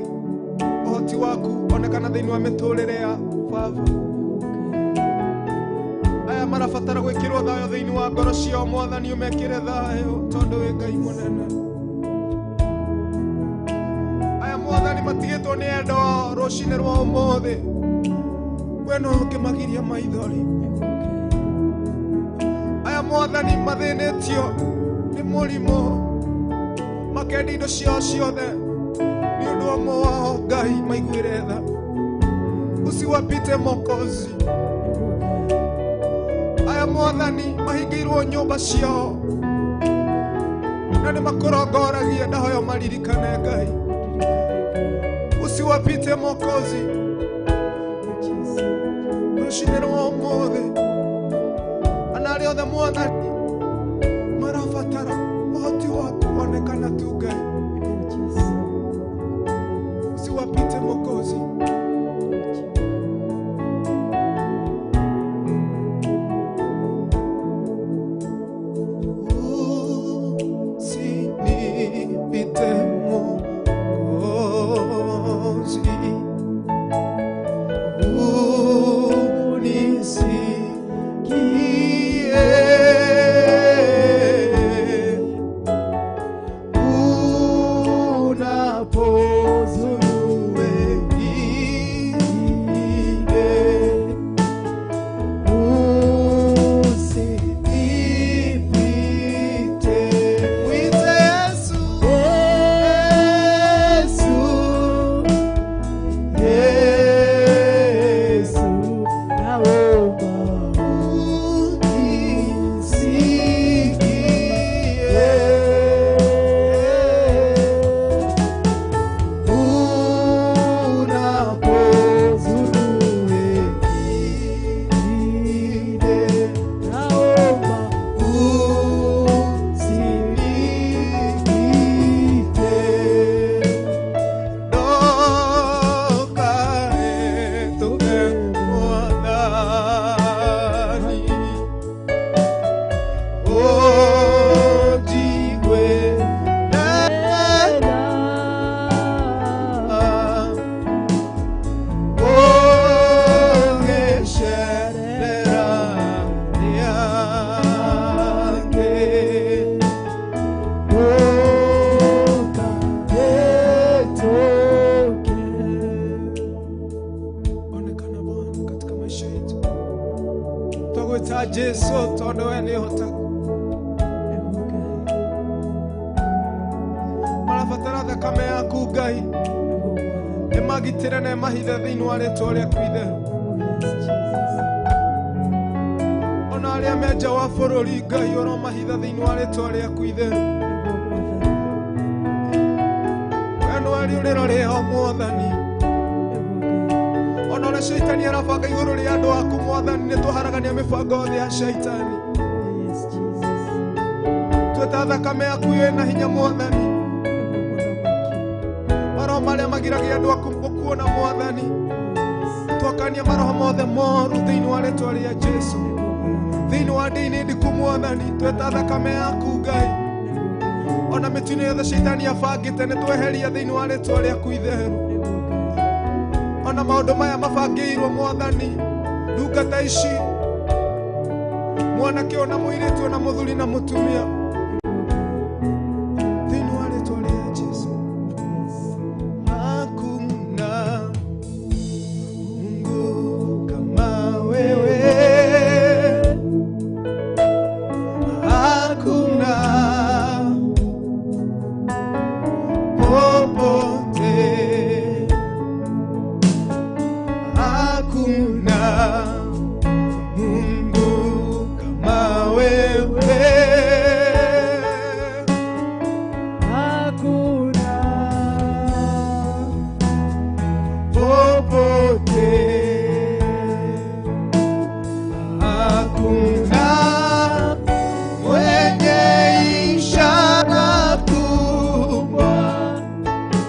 ũhoti waku onekana thĩinĩ wa mĩtũrĩre ya Baba. Aya marabatara gwĩkĩrwo thayũ thĩinĩ wa ngoro ciao. Mwathani ũmekĩre thayũ tondũ wĩ Ngai mũnene. Aya Mwathani matigĩtwo nĩ endo rũcinĩ rwa ũmũthĩ, we no ũkĩmagiria maithori. Aya Mwathani mathĩnĩtio nĩ mũrimũ, makendia indo ciao ciothe nĩ ũndũ ũmwe wao. Ngai maiguĩre tha, usiwapite Mwokozi. Aya Mwathani mahingĩirwo nyũmba ciao na nĩ makũrongoragia, ndahoya maririkane Ngai. Usiwapite Mwokozi rũcinĩ rwa ũmũthĩ. Ana arĩa othe Mwathani marabatara ũhoti waku onekana tu Ngai. Usiwapite Mwokozi. Usinipite Mwokozi. Unapozuluwe Jesu tondu we ni hotaga marabatara thakame yaku Ngai imagitire na imahithe thiini wa ritwa riaku itheru ona aria menja wa bururi Ngai uromahitha thiini wa ritwa riaku itheru we nĩwe rĩũrĩro rĩao Mwathani ona ũrĩa Shaitani arabanga igũrũ rĩa andũ aku Mwathani nĩtũharagania mĩbango yothe ya Shaitani tweta thakame yaku ĩna hinya Mwathani maroho marĩa magiragia andũ aku gũkuona Mwathani twakania maroho mothe moru thĩinĩ wa rĩtwa rĩa Jesu thĩinĩ wa ndini ndiku Mwathani tweta thakame yaku Ngai ona mĩtino yothe Shaitani abangĩte nĩtweheria thĩinĩ wa rĩtwa rĩaku itheru ona maũndũ maya mabangĩirwo Mwathani ndungata ici mwanake ona mũirĩtu ona mũthuri na mũtumia thĩinĩ wa rĩtwa rĩa Jesu hakuna Mungu kama wewe hakuna popote hakuna Mungu kama wewe hakuna popote hakuna mwenye ishara kubwa kama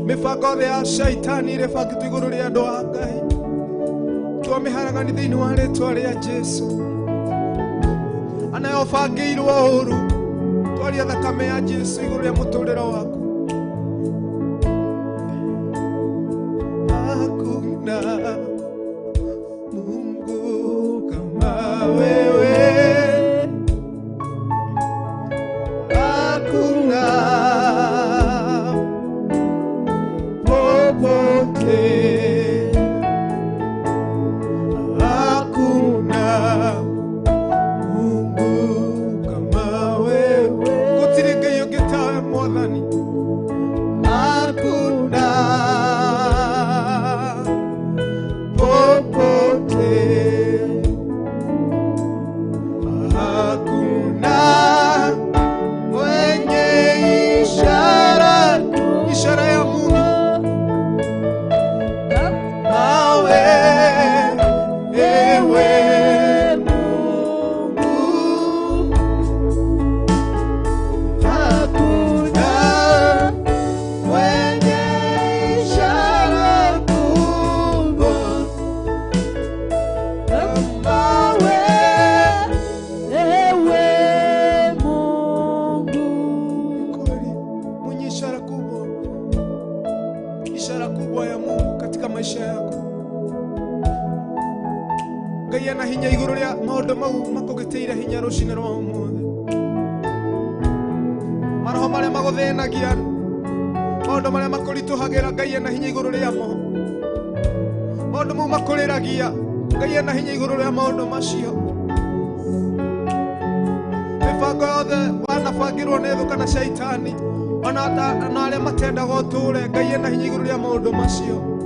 mibango ya Shaitani ĩrĩbangĩtwo igũrũ rĩa andũ a Ngai twamĩharagania thĩinĩ wa rĩtwa rĩa Jesu anayo bangĩirwo ũru twaria thakame ya Jesu igũrũ rĩa mũtũrĩre waku hakuna Mungu kama wewe hakuna popote rucine rwa umuthi maroho maria maguthinagia maundu maria makurituhagira Ngai ena hinya iguru riamo maundu mau makuriragia Ngai ena hinya iguru ria maundu macio mibango yothe wanabangirwo ni thu kana shaitani ona aria matendaga uture Ngai ena hinya iguru ria maundu macio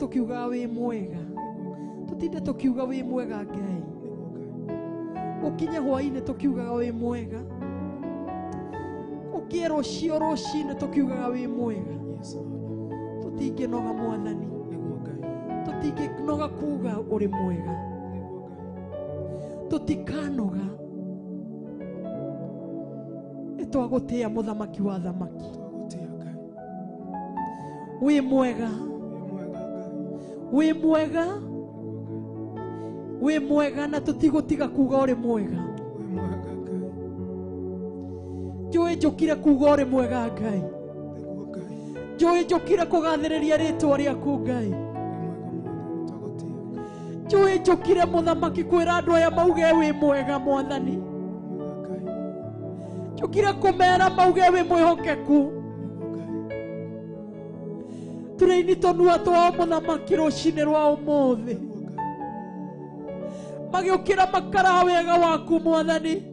tukiuga wi mwega tutinde tukiuga wi mwega Ngai ukinye hwaine tukiuga wi mwega ukie rucio rucine tukiuga wi mwega tutinginoga mwathani tutinginoga kuga uri mwega tutikanoga nitwagutia muthamaki wa thamaki. Wi mwega, wi mwega, wi mwega, na tutigutiga kuga uri mwega. Njui njukire kuga uri mwega Ngai. Njui njukire kugathiriria ritwa riaku Ngai. Njui njukire muthamaki kwira andu aya mauge wi mwega Mwathani. Njukire kumera mauge wi mwihokeku. Turaini tonua twa muthamaki rucini rwa umuthi, magiukira makara wega waku Mwathani,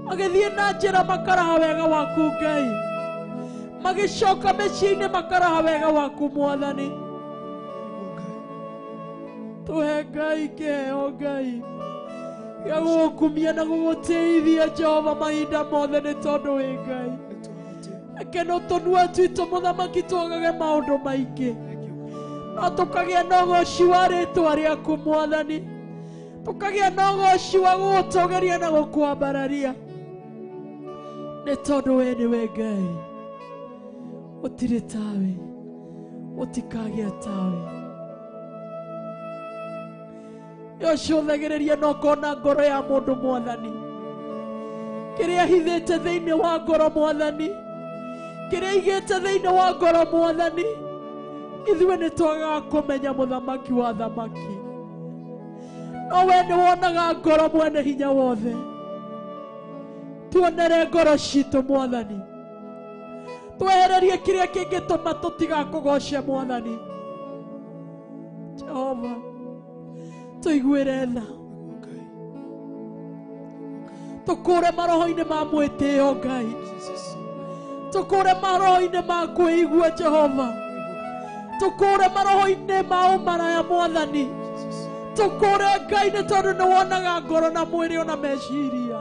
magithie na njira makara wega waku Ngai, magicoka miciini makara wega waku Mwathani. Tuhe Ngai kiheo Ngai gia gukumia na gugutithia Jehova mahinda mothe ni tondu wi Ngai. Ekeno tonua twitu muthamaki twagage maundu maingi, no tukagia na ugoci wa ritwa riaku Mwathani, tukagia na ugoci wa gugutogeria na gukwambararia ni tondu we niwe Ngai. Utiri tawe, utikagia tawe. Yocũthagĩrĩria no kona ngoro ya mũndũ Mwathani, kĩrĩa hithĩte thĩinĩ wa ngoro Mwathani, kĩrĩa igĩte thĩinĩ wa ngoro Mwathani. Ithuĩ nĩ twagaga kũmenya mũthamaki wa thamaki, no we nĩ wonaga ngoro mwene hinya wothe. Tuonere ngoro citũ Mwathani, twehererie kĩrĩa kĩngĩtũma tũtigakũgoce Mwathani. Jehova, tuiguire tha, tukure maroho-inĩ ma mwĩtĩo Ngai, tukure maroho-inĩ ma kwĩigua Jehova, tukure maroho-inĩ ma ũmaraya Mwathani, tukure Ngai nĩ tondũ nĩ wonaga ngoro na mwĩrĩ ona meciria.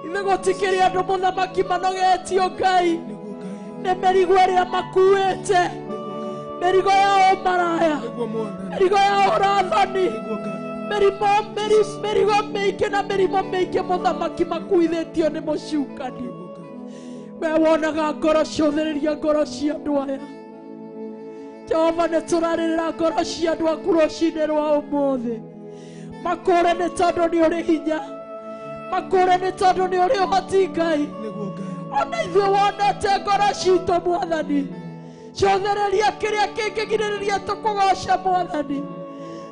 Ithe gũtikĩrĩ andũ mũthamaki manogetio Ngai nĩ mĩrigo ĩrĩa makuĩte, mĩrigo ya ũmaraya, mĩrigo ya ũrathani, mĩrigo mĩingĩ na mĩrimũ mĩingĩ mũthamaki makuithĩtio nĩ mũcukani. We wonaga ngoro, cũthĩrĩria ngoro cia andũ aya Jehova. Nĩ tũrarĩrĩra ngoro cia andũ aku rũcinĩ rwa ũmũthĩ, makũre nĩ tondũ nĩ ũrĩ hinya, makũre nĩ tondũ nĩ ũrĩ ũhoti Ngai. Ona ithuĩ wonete ngoro citũ Mwathani, cũthĩrĩria kĩrĩa kĩngĩgirĩrĩria tũkũgoca Mwathani,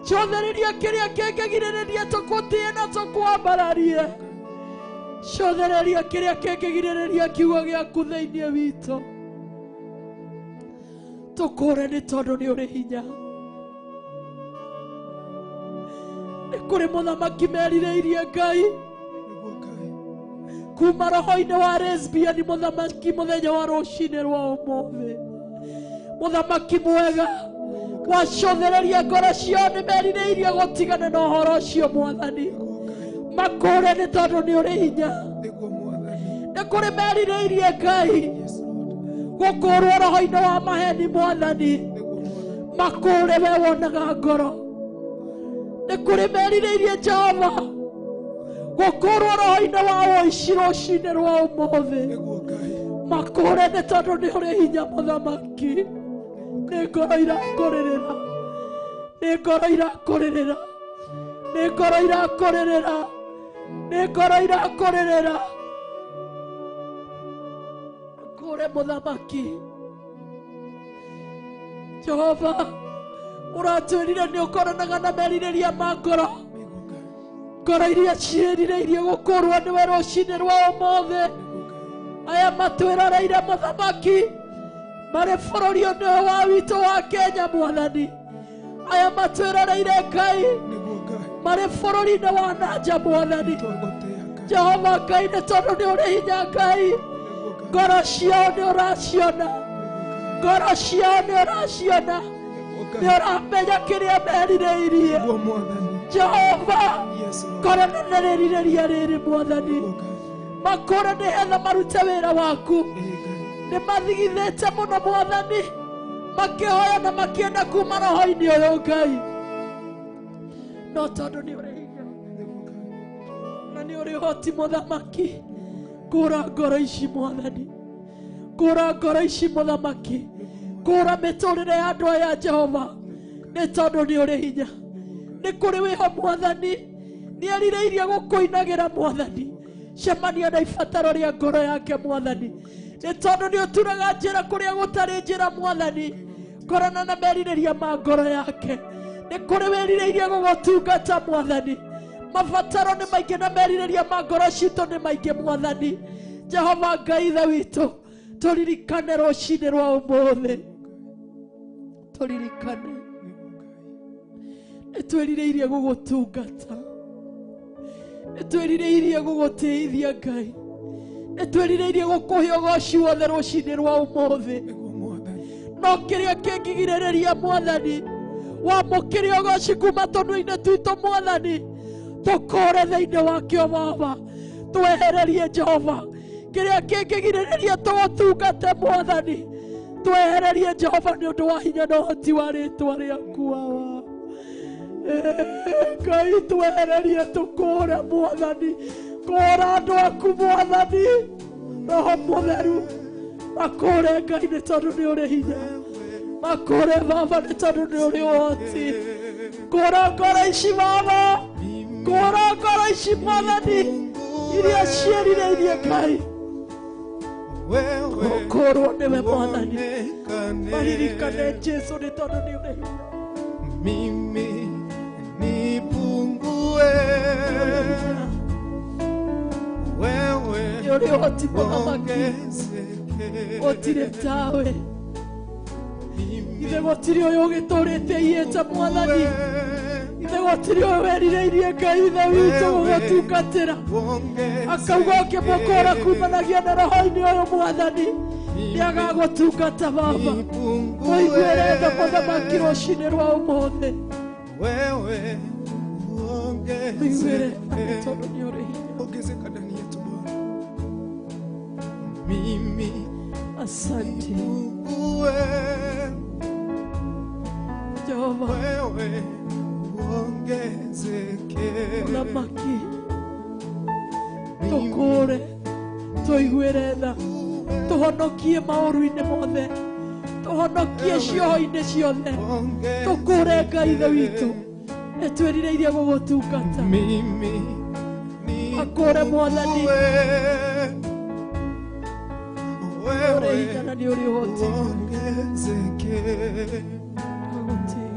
cũthĩrĩria kĩrĩa kĩngĩgirĩrĩria tũkũtĩe na tũkwambararie, cũthĩrĩria kĩrĩa kĩngĩgirĩrĩria kiugo gĩaku thĩinĩ witũ. Tũkũre nĩ tondũ nĩ ũrĩ hinya. Nĩ kũrĩ mũthamaki merirĩirie Ngai kuma roho-inĩ wa lesbian, mũthamaki mũthenya wa rũcinĩ rwa ũmũthĩ, mũthamaki mwega wacũthĩrĩria ngoro ciao nĩ merirĩirie gũtigana na ũhoro ũcio Mwathani. Makũre nĩ tondũ nĩ ũrĩ hinya. Nĩ kũrĩ merirĩirie Ngai gũkũrwo roho-inĩ wa maheni Mwathani, makũre we wonaga ngoro. Nĩ kũrĩ merirĩirie Jehova gũkũrwo roho-inĩ wa ũici rũcinĩ rwa ũmũthĩ, makũre nĩ tondũ nĩ ũrĩ hinya mũthamaki. Nĩ ngoro irakũrĩrĩra, nĩ ngoro irakũrĩrĩra, nĩ ngoro irakũrĩrĩra, nĩ ngoro irakũrĩrĩra. Makũre mũthamaki Jehova, ũratwĩrire nĩ ũkoranaga na merirĩria ma ngoro, ngoro iria ciĩrirĩirie gũkũrwo nĩwe rũcinĩ rwa ũmũthĩ. Aya matwĩroreire mũthamaki marĩ bũrũri-inĩ wa witũ wa Kenya Mwathani, aya matwĩroreire Ngai marĩ bũrũri-inĩ wa nanja Mwathani. Jehova Ngai, nĩ tondũ nĩ ũrĩ hinya Ngai, ngoro ciao nĩ ũraciona, ngoro ciao nĩ ũraciona, nĩ ũramenya kĩrĩa merirĩirie Jehova. Ngoro nĩ rĩrirĩria rĩrĩ Mwathani, makũre nĩ hetha marute wĩra waku. Nĩ mathigithĩte mũno Mwathani, makĩhoya na makĩenda kuma roho-inĩ ũyũ Ngai, no tondũ nĩ ũrĩ hinya, nĩ ũrĩ ũhoti mũthamaki. Kũra ngoro ici Mwathani, kũra ngoro ici mũthamaki, kũra mĩtũrĩre ya andũ aya Jehova, nĩ tondũ nĩ ũrĩ hinya. Nĩ kũrĩ wĩho Mwathani, nĩ erirĩirie gũkũinagĩra Mwathani. Cemania na ibataro rĩa ngoro yake Mwathani, nĩ tondũ nĩ ũturaga njĩra kũrĩa gũtarĩ njĩra Mwathani. Korana na merirĩria ma ngoro yake, nĩ kũrĩ wĩrirĩirie gũgũtungata Mwathani. Mabataro nĩ maingĩ na merirĩria ma ngoro citũ nĩ maingĩ Mwathani. Jehova Ngai Ithe witũ, tũririkane rũcinĩ rwa ũmũthĩ, tũririkane nĩ twĩrirĩirie gũgũtungata, nĩ twĩrirĩirie gũgũtĩithia Ngai, nĩ twĩrirĩirie gũkũhe ũgooci wothe rũcinĩ rwa ũmũthĩ. No kĩrĩa kĩngigirĩrĩria Mwathani wamũkĩre ũgooci kuma tũnua-inĩ twitũ Mwathani, tũkũre thĩinĩ wakĩo Baba, twehererie Jehova. Kĩrĩa kĩngigirĩrĩria tũgũtungate Mwathani, twehererie Jehova nĩ ũndũ wa hinya na ũhoti wa rĩĩtwa rĩaku Baba. Ngai twehererie tũkũre Mwathani, kũra andũ aku Mwathani. Roho Mũtheru makũre Ngai nĩ tondũ nĩ ũrĩ hinya, makũre Baba nĩ tondũ nĩ ũrĩ ũhoti. Kũra ngoro ici Baba, kũra ngoro ici Mwathani iria ciĩrirĩirie Ngai gũkũrwo nĩwe Mwathani. Maririkane Jesu nĩ tondũ nĩ ũrĩ hinya. Mimi nipungue, wewe nĩ ũrĩ ũhoti mũthamaki, gũtirĩ tawe. Ithe gũtirĩ ũyũ ũgĩtũrĩte ihĩta Mwathani, ithe gũtirĩ ũyũ werirĩirie Ngai Ithe witũ gũgũtungatĩra, akauga ũkĩmũkũra kumanagia na roho-inĩ ũyũ Mwathani nĩ agagũtungata Baba. Mũiguĩre tha mũthamaki rũcinĩ rwa ũmũthĩ, wewe mũiguĩre tha tondũ nĩ ũrĩ hinya. ongezeka ndani yetu Bwana. Mimi Asante nipungue, Jehova. wewe ongezeke. Mũthamaki tũkũre, tũiguĩre tha, tũhonokie maũru-inĩ mothe, tũhonokie cioho-inĩ ciothe, tũkũre Ngai Ithe witũ, nĩ twĩrirĩirie gũgũtungata. Mimi Akũre Mwathani, ũrĩ wewe hinya na nĩ ũrĩ ũhoti. ongezeke. Agũtĩĩ.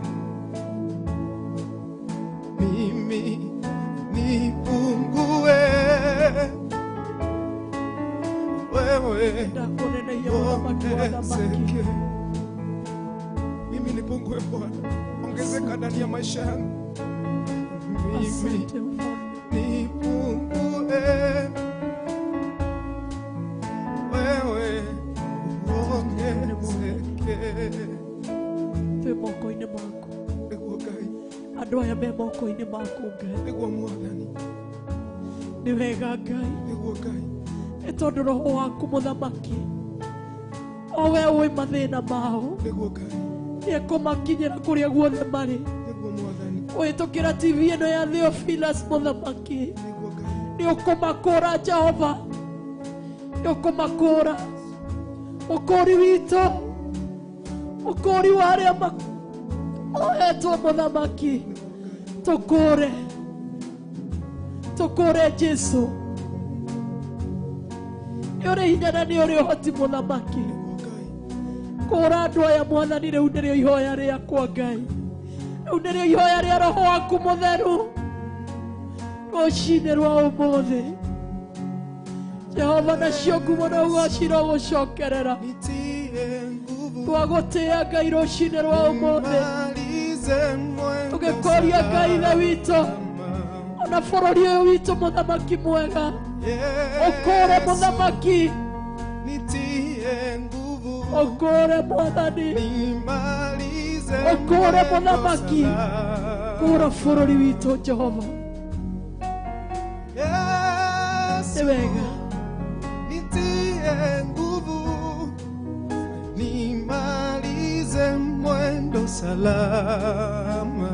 Mimi nipungue, wewe Ndakũneneia mũthamaki wa thamaki. ongezeke. Mimi nipungue Bwana, ongezeka ndani ya maisha yangu. Mimi Asante Mfalme. nipungue, wewe ongezeke. Twĩ moko-inĩ maku, Nĩguo Ngai, andũ aya me moko-inĩ maku Ngai. nĩguo Mwathani, Nĩ wega Ngai, nĩguo Ngai. nĩ tondũ roho waku mũthamaki, o we ũĩ mathĩna mao, Nĩguo Ngai, nĩ ekũmakinyĩra kũrĩa guothe marĩ. nĩguo Mwathani, Ũhĩtũkĩra TV ĩno ya Theophilus mũthamaki, nĩguo Ngai. nĩ ũkũmakũra Jehova, nĩ ũkũmakũra. Ũkũri witũ, ũkũri wa arĩa oetwo mũthamaki, tũkũre, tũkũre Jesu. Nĩ ũrĩ hinya na nĩ ũrĩ ũhoti mũthamaki. Kũra andũ aya Mwathani, rĩu nĩrĩo ihoya rĩakwa Ngai, rĩu nĩrĩo ihoya rĩa Roho waku Mũtheru rũcinĩ rwa ũmũthĩ. Jehova, nacio ngumo na ũgooci rogũcokerera, Nitie nguvu, twagũtĩĩa Ngai rũcinĩ rwa ũmũthĩ, nimalize mwendo tũgĩkũria Ngai Ithe witũ, salama. ona bũrũri ũyũ witũ mũthamaki mwega. Ũkũre mũthamaki, Nitie nguvu, ũkũre Mwathani, nimalize ũkũre mwendo mũthamaki, salama. kũra bũrũri witũ Jehova. Yesu, Nĩ wega, nitie nguvu, nimalize mwendo salama.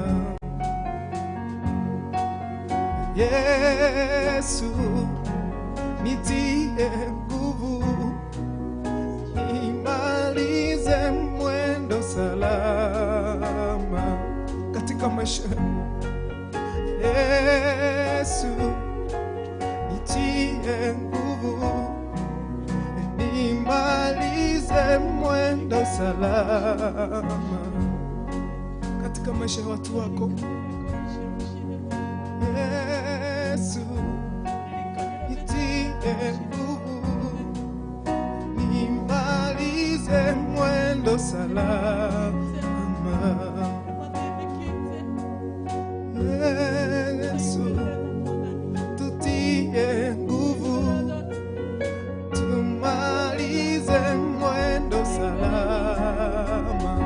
Yesu nitie nguvu, nimalize mwendo salama katika maisha. Yesu nitie nguvu, nimalize mwendo salama katika maisha ya watu wako. Yesu nitie nguvu, nimalize mwendo salama. Yesu tutie nguvu, tumalize mwendo salama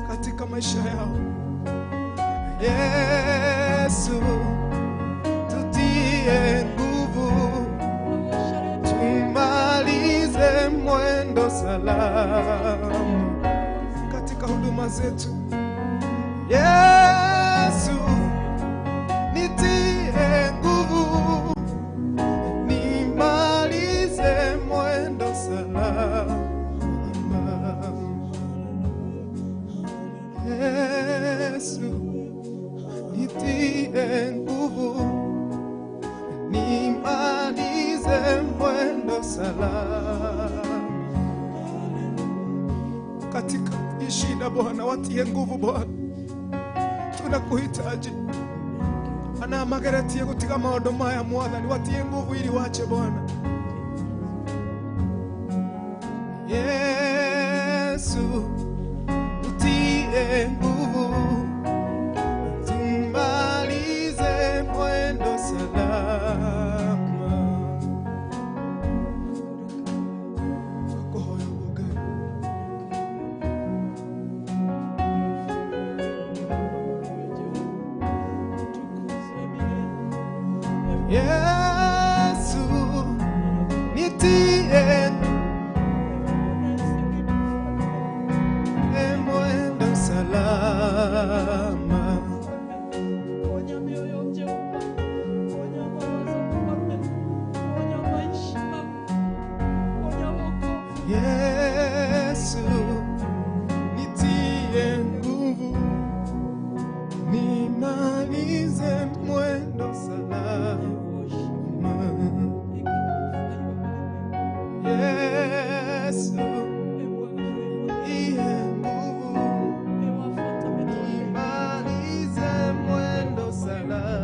katika maisha yao. Yesu tutie nguvu, tumalize mwendo salama katika huduma zetu. Yesu nitie nguvu, nimalize mwendo salama. Yesu nitie nguvu, nimalize mwendo salama katika shida. Bwana watie nguvu Bwana, tunakuhitaji. Ana magarati gutiga maundu maya Mwathani, watie nguvu ili wache Bwana. Yesu utie nguvu, tumalize mwendo salama. Yesu nitie mwendo salama. Yesu nitie nguvu, nimalize mwendo salama. Yesu nitie nguvu, nimalize mwendo salama.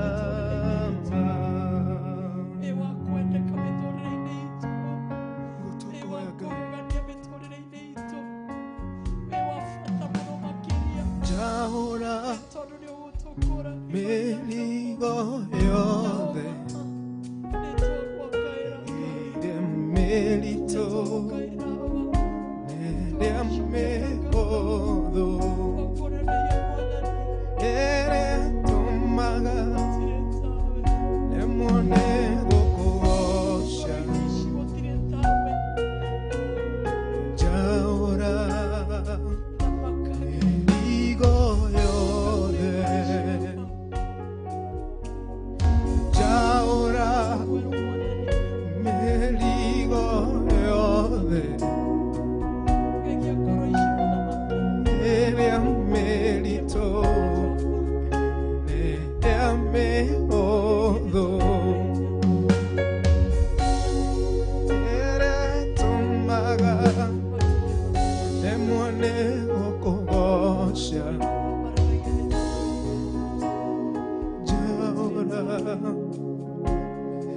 Jahora meligo yothe melito mehodo ere tomaga lemone gokosha. Jahora meligo yothe, Jahora meligo yothe melito mehodo ere tomaga lemone gokosha. Jahora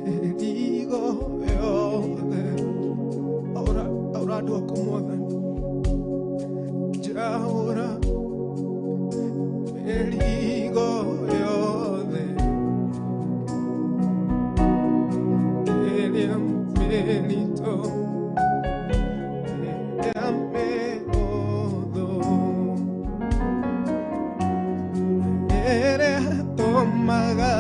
meligo yothe. Ahora ando acomoda. Jahora meligo yothe melito mehodo ere tomaga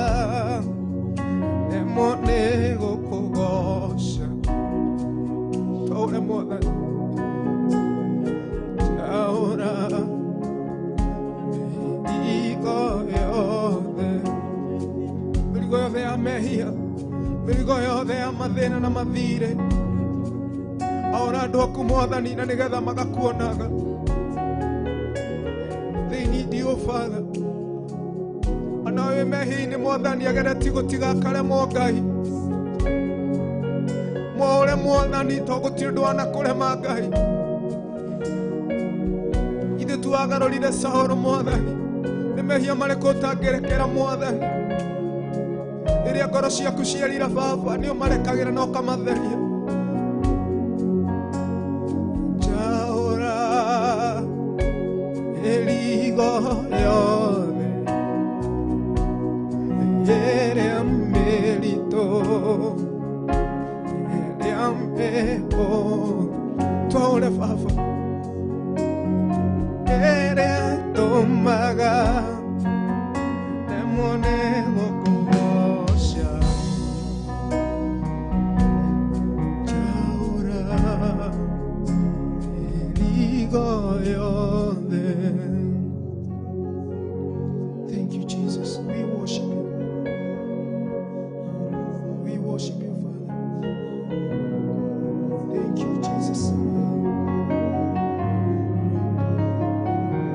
mĩrigo yothe ya mehia, mĩrigo yothe ya mathĩna na mathirĩ, ona andũ aku Mwathani, na nĩgetha magakuonaga. They need you, Father. Ona we mehia-inĩ Mwathani, agereti gũtigakare Ngai. Mwore Mwathani, to gũtirĩ ũndũ wanakũrema Ngai. Ithe twagarũrire Saũlũ Mwathani, nĩ mehia marĩkũ ũtangĩrekera Mwathani? Rĩrĩa ngoro ciaku ciarira Baba, nĩ ũmarekagĩra na ũkamatheria. Njaũra mĩrigo yothe ĩrĩa mĩritũ, ĩrĩa mĩhũthũ, twaũre Baba, ĩrĩa tũmaga nemwo nĩ gũkũgoca. Njaũra mĩrigo yothe. Thank you, Jesus. We worship you. We worship you, Father. Thank you, Jesus.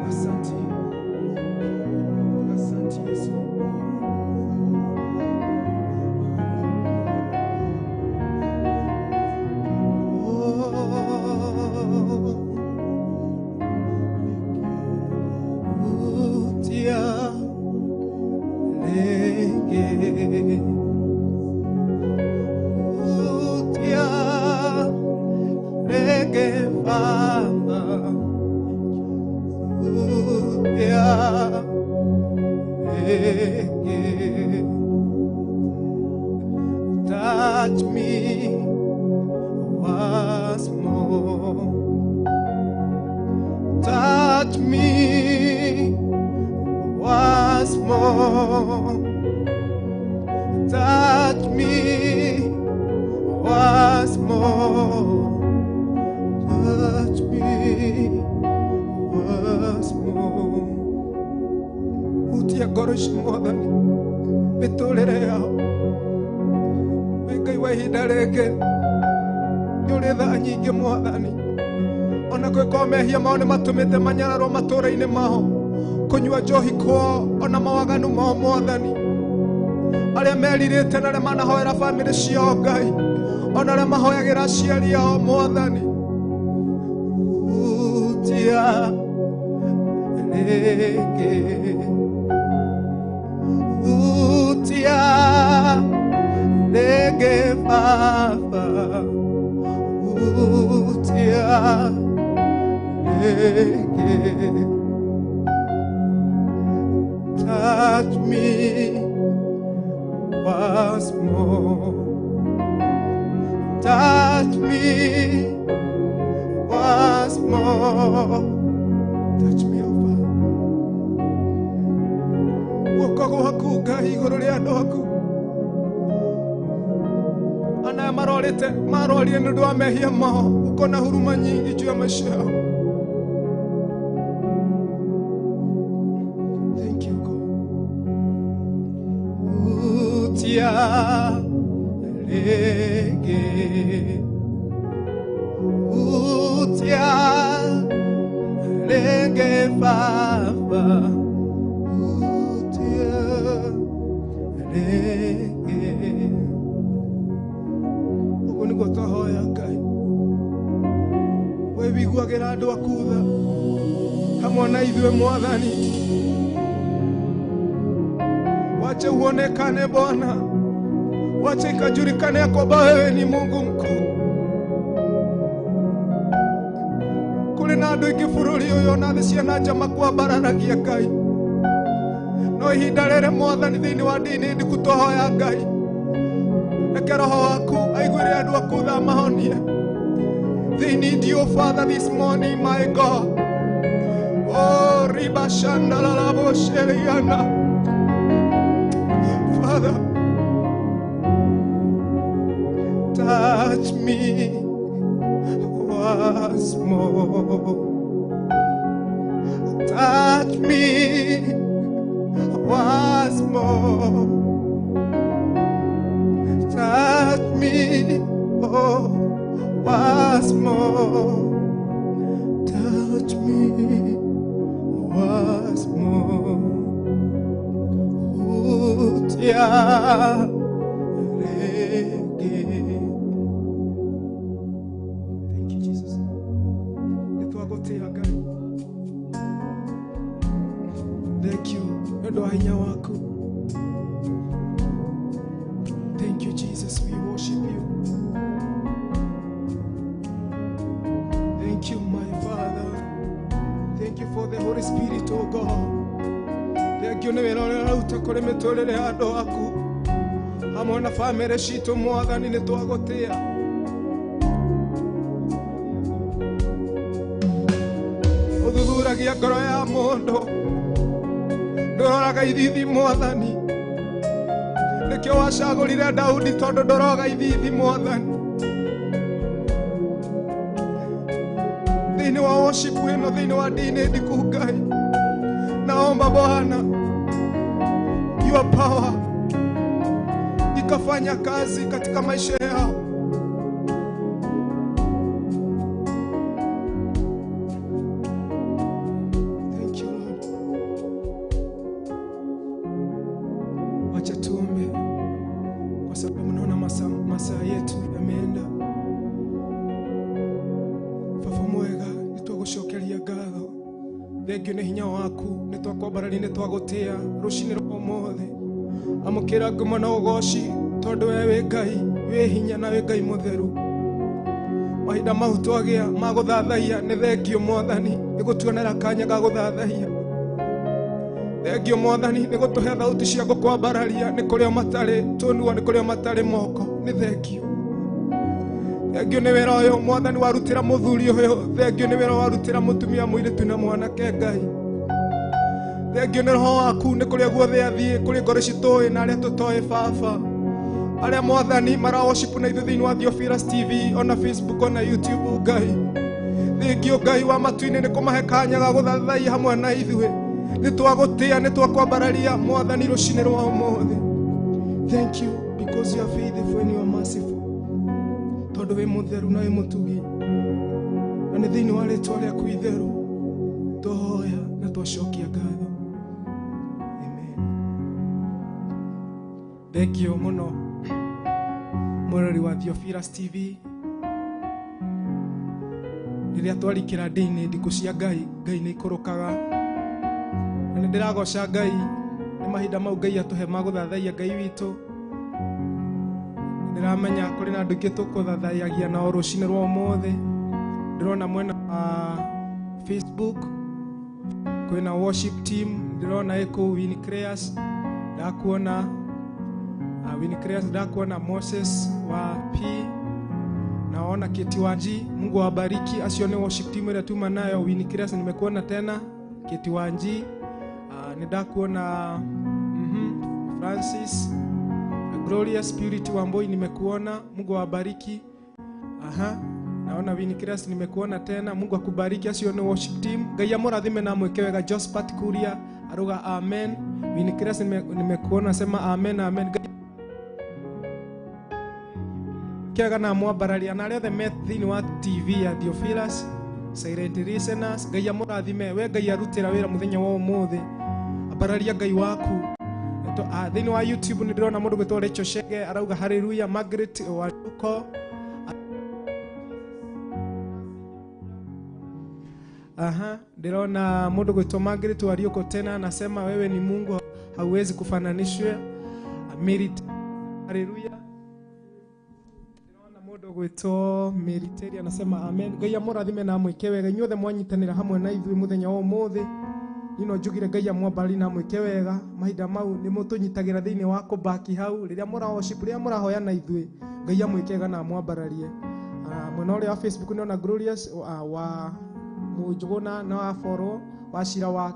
Asante. Asante, Yesu. Utia lege, utia lege Baba, utia lege. Touch me once more. Touch me once more. Touch me once more. Touch me once more. Utia gorosh Mwathani, mitũrĩre yao. Ngai wa ihinda rĩngĩ, nĩ ũrĩ tha nyingĩ Mwathani. Ona gwĩka mehia mao nĩ matũmĩte manyararwo matũũra-inĩ mao, kũnyua njohi kwao, ona mawaganu mao Mwathani. Arĩa merirĩte na arĩa manahoera bamĩrĩ ciao Ngai, ona arĩa mahoyagĩra aciari ao Mwathani. Utia rĩngĩ, utia rĩngĩ Baba, utia rĩngĩ. Touch me once more. Touch me once more. Touch me, oh Father. Guoko gwaku Ngai igũrũ rĩa andũ aku, ana marorire nĩ ũndũ wa mehia mao, uko na huruma nyingi juu ya maisha yao. Thank you, God. Utia rĩngĩ, utia rĩngĩ Baba, utia rĩngĩ. Ũguo nĩguo twahoya Ngai, we wiguagĩra andũ aku tha hamwe na ithuĩ Mwathani. Wache uonekane Bwana, wache ikajulikane ya kwamba wewe ni Mungu mkuu. Kũrĩ na andũ aingĩ bũrũri ũyũ na thĩ ciana njama kwambararagia Ngai, no ihinda rĩrĩ Mwathani thĩinĩ wa ndini ndiku twahoya Ngai, reke Roho waku aiguĩre andũ aku tha mahonie. They need you, Father, this morning, my God. Oh, riba shanda la la bo sheliana. Father, touch me once more. Touch me once more. me, oh, once more. Touch me once more. Utia rege. Thank you, Jesus. Thank you. Thank you, Jesus. We worship you. Thank you, my Father. Thank you for the Holy Spirit, oh God. Thank you, Neverona utakole tolele ado aku. Amona famere shito mwathani nitwagotea. Udhuragia ngoro ya mundu. Ndoraga ithithi mwathani. Nikio wacagurire Daudi tondu ndoroga ithithi mwathani. Thini wa worship wino, thini wa dini ndikungai. Naomba Bwana your power ikafanya kazi katika maisha yao. Thank you, Lord. Wacha tuombe kwa sababu naona masaa yetu yameenda. Baba mwega, nitwagushokeria ngatho. Thengio nĩ hinya waku, nitwakwabarani nitwagutia rucini rwa mothe. Amukira ngumo na ugoci tondu we wi Ngai wi hinya na wi Ngai mutheru. Mahinda mau twagia maguthathaia nĩ thengio Mwathani nĩ gutuonera kanya ga guthathaia. Thengio Mwathani nĩ gutuhe thauti cia gukwambararia nĩ kuria matari tunua nĩ kuria matari moko nĩ thengio. Thengio nĩ wĩra ũyũ Mwathani warutĩra mũthuri ũyũ. Thengio nĩ wĩra warutĩra mũtumia mũirĩtu na mwanake Ngai. Thengio nĩ roho waku nĩ kũrĩa guothe athiĩ kũrĩ ngoro citũĩ na arĩa tũtoĩ Baba. Arĩa Mwathani mara worship na ithuĩ thĩinĩ wa Theophilus TV ona Facebook ona YouTube Ngai. Thengio Ngai wa matu-inĩ nĩ kũmahe kanya ga gũthathaia hamwe na ithuĩ. Nĩ twagũtĩa nĩ twakwambararia Mwathani rũcinĩ rwa ũmũthĩ. Thank you because you are faithful and you are merciful. Tondu we mutheru na we mutugi. Na nĩ thĩinĩ wa rĩtwa rĩaku itheru tũhoya na twacokia ngatho. Amen. Thengio mũno mũrori wa Theophilus TV. Rĩrĩa twarikĩra ndĩ-inĩ ndikũ cia Ngai, Ngai nĩ ikũrũkaga. Na nĩ ndĩragoca Ngai nĩ mahinda mau Ngai atũhe magũthathaia Ngai witũ. Ndiramenya kuri na andu gitu kuthathaiagia na rucini rwa umuthi. Ndirona mwena Facebook kwina worship team, ndirona eko Winnie Creas, ndakuona Winnie Creas, ndakuona Moses wa P, naona Keti Wanji. Mungu awabariki. Acio ni worship team ile tuma nayo. Winnie Creas nimekuona tena. Keti Wanji ndakuona Francis Glorious Spirit Wamboi nimekuona. Mungu awabariki. Naona Winnie Creas nimekuona tena. Mungu akubariki. Acio ni worship team. Ngai amurathime na mwekewega. Josephat Kuria aruga amen. Winnie Creas nimekuona, sema amen amen. Kega na mwabararia na rĩothe met thĩinĩ wa TV ya Theophilus Silent Listeners. Ngai amurathime. We Ngai arutĩra wĩra mũthenya wa ũmũthĩ. Abararia Ngai waku. Thĩinĩ wa YouTube nĩ ndĩrona mũndũ gwĩtwo Rachel Shege arauga hallelujah. Margaret Waluko ndĩrona mũndũ gwĩtwo Margaret Waluko tena anasema wewe ni Mungu hauwezi kufananishwa. Merit hallelujah. Ndĩrona mũndũ gwĩtwo Meriteri anasema amen. Ngai amũrathime na mwĩke wega inyuothe mwanyitanĩra hamwe na ithuĩ mũthenya wa ũmũthĩ. Nino njugire Ngai amwambari na mwĩke wega. Mahinda mau nĩ mũtũnyitagĩra thĩinĩ wa kũbaki hau rĩrĩa mũra worship rĩrĩa mũrahoya na ithuĩ. Ngai amwĩke wega na amwambararie. Mwena ũrĩa wa Facebook nĩona Glorious wa Mũnjũgũna na wa follow wa Shira wa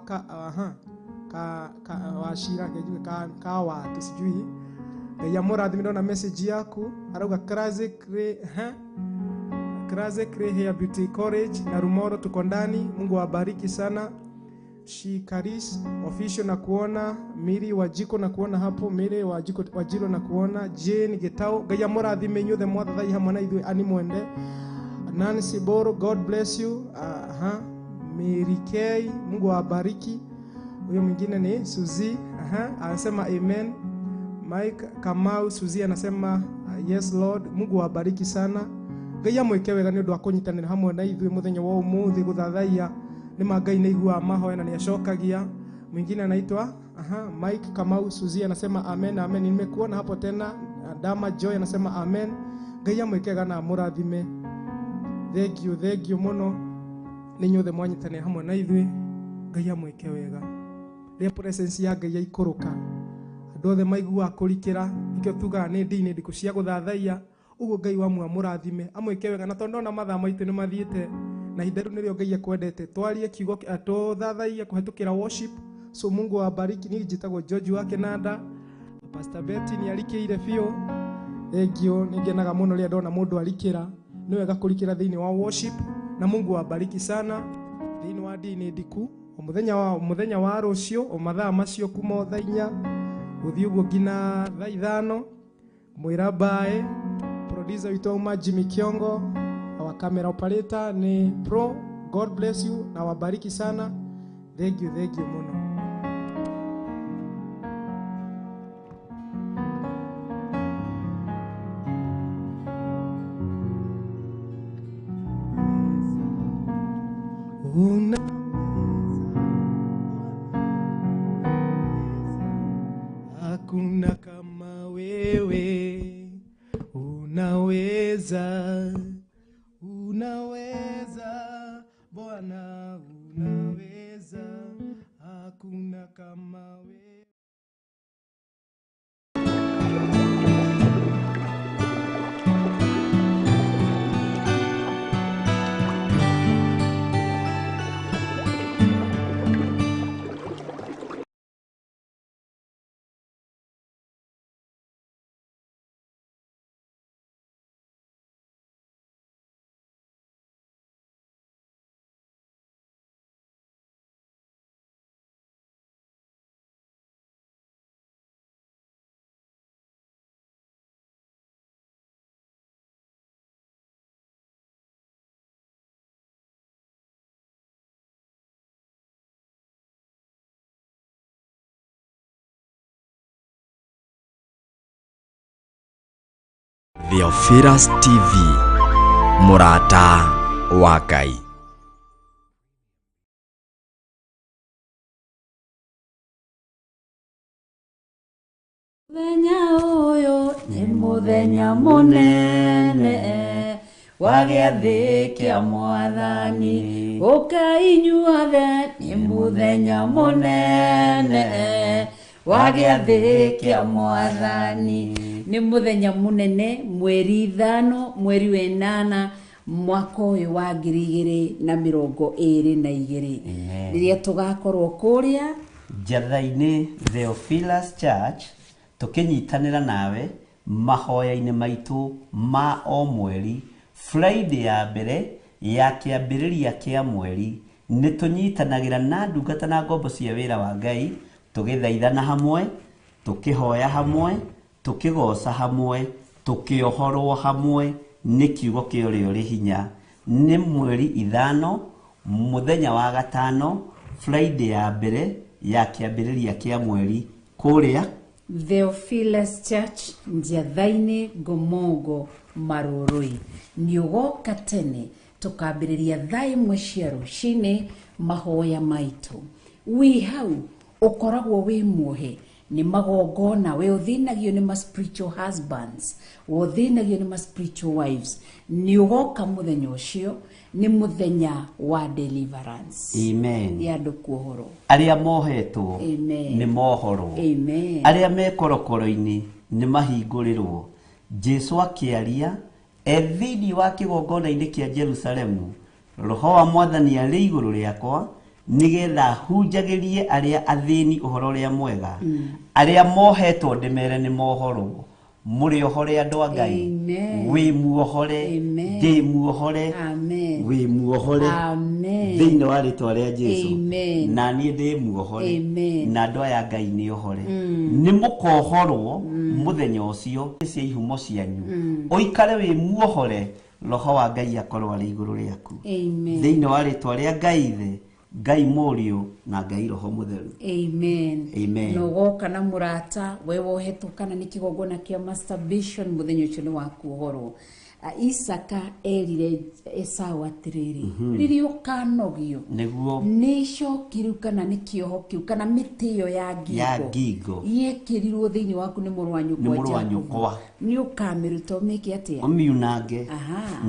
wa Shira ka wa tusijui. Ngai amũrathime ndona message yaku arauga Classic Hair Beauty College na Rumoro tuko ndani. Mungu awabariki sana. Shikaris official na kuona, Miri Wajiko na kuona hapo, Miri Wajiro na kuona, Jane Getao, Gaya Morathime nyothe mwathathai hamwe na ithuĩ ani mwende. Nancy Boro, God bless you. Mary K, Mungu awabariki. Huyo mwingine ni Suzy, anasema amen. Mike Kamau, Suzy anasema yes Lord, Mungu awabariki sana. Gaya mweke wega nĩ ũndũ wa kũnyitanĩra hamwe na ithuĩ mũthenya wa ũmũthĩ gũthathaia nĩ Ngai nĩ igua mahoya na nĩ acokagia. Mwingine anaitwa Mike Kamau, Suzy anasema amen amen. Nimekuona hapo tena. Dama Joy anasema amen. Gaya mweke wega na mũrathime. Thank you muno nĩ nyothe mwanyitanĩra hamwe na ithuĩ. Gaya mweke wega. Rĩrĩa presence ya Ngai yaikũrũka, andũ othe maigua kũrikĩra, ikio tuga nĩ ndini ndikũ cia gũthathaia. Uguo Ngai wa mũrathime amwĩke wega, na tondũ ona mathaa maitũ nĩ mathiĩte na ihinda rĩu nĩrĩo Ngai ekwendete twarie kiugo tũthathaia kũhetũkĩra worship. So Mungu awabariki. Niĩ njĩtagwo George wa Kinanda. Pastor Betty nĩ arikĩire biũ. Thank you. Nĩngenaga mũno rĩrĩa ndona mũndũ arikĩra. Nĩ wega kũrikĩra thĩinĩ wa worship, na Mungu awabariki sana. Thĩinĩ wa ndini ndiku mũthenya wa rũciũ o mathaa macio kuma thaa 4 gũthiĩ ũguo nginya thaa 5 mwĩra bye. Producer witũ Uma Jimmy Kiongo, our camera operator ni Pro. God bless you na wabariki sana. Thank you muno. Hakuna kama wewe, unaweza Bwana, unaweza, hakuna kama wewe. Theophilus TV, mũrata wa Ngai. Muthenya ũyũ nĩ mũthenya mũnene wa gĩathĩ kĩa Mwathani, ũka inyuothe nĩ mũthenya mũnene wa gĩathĩ kĩa Mwathani. Nĩ mũthenya mũnene, mweri 5 mweri wa 8 mwaka ũyũ wa 2022 rĩrĩa tũgakorwo kũrĩa Njatha-inĩ Theophilus Church tũkĩnyitanĩra nawe mahoya-inĩ maitũ ma o mweri. Friday ya mbere ya kĩambĩrĩria kĩa mweri nĩ tũnyitanagĩra na ndungata na ngombo cia wĩra wa Ngai, tũgĩthaithana hamwe, tũkĩhoya hamwe, tũkĩgoca hamwe, tũkĩohorwo hamwe nĩ kiugo kĩa ũrĩa ũrĩ hinya. Nĩ mweri 5 mũthenya wa gatano, Friday ya mbere ya kĩambĩrĩria kĩa mweri kũrĩa Theophilus Church, Njatha-inĩ Ngomongo Marũrũi. Nĩ ũgoka tene tũkambĩrĩria thaa 1 cia rũcinĩ mahoya maitũ. Wĩ hau ũkoragwo wĩ muohe nĩ magongona, we ũthinagio nĩ ma spiritual husbands, ũthinagio nĩ ma spiritual wives. Nĩ ũgoka mũthenya ũcio, nĩ mũthenya wa deliverance. Amen. Nĩ andũ kuohorwo. Arĩa mohetwo Amen. nĩ mohorwo. Amen. Arĩa me korokoro-inĩ nĩ mahingũrĩrwo. Jesu akĩaria thĩinĩ wa kĩgongona-inĩ kĩa Jerusalemu, Roho wa Mwathani arĩ igũrũ rĩakwa nĩgetha hunjagĩrie arĩa athĩni ũhoro ũrĩa mwega. Arĩa mohetwo ndĩmere nĩ mohorwo. Mũrĩ ohore andũ a Ngai. Wĩ muohore, ndĩ muohore, wĩ muohore. thĩinĩ wa rĩtwa rĩa Jesũ Amen. na niĩ ndĩ muohore Amen. na andũ aya Ngai nĩ ohore nĩ mũkohorwo mũthenya ũcio cia ihumo cianyu ũikare wĩ muohore roho wa Ngai akorwo arĩ igũrũ rĩaku Amen. thĩinĩ wa rĩtwa rĩa Ngai Ithe, Ngai Mũriũ na Ngai Roho Mũtheru. Amen. Amen. No goka na murata we wohetwo kana nĩ kĩgongona kĩa masturbation mũthenya ũcio nĩ wakuohorwo. Isaka erire Esau atiriri riri ukanogio nĩguo nĩcokiru kana nĩ kĩoho kĩu kana mĩtĩ ĩyo ya ngingo yĩkĩrirwo thĩinĩ waku nĩ mũrũ wa nyũkwa nĩ ũkamĩruta ũmĩke atĩa ũmiunange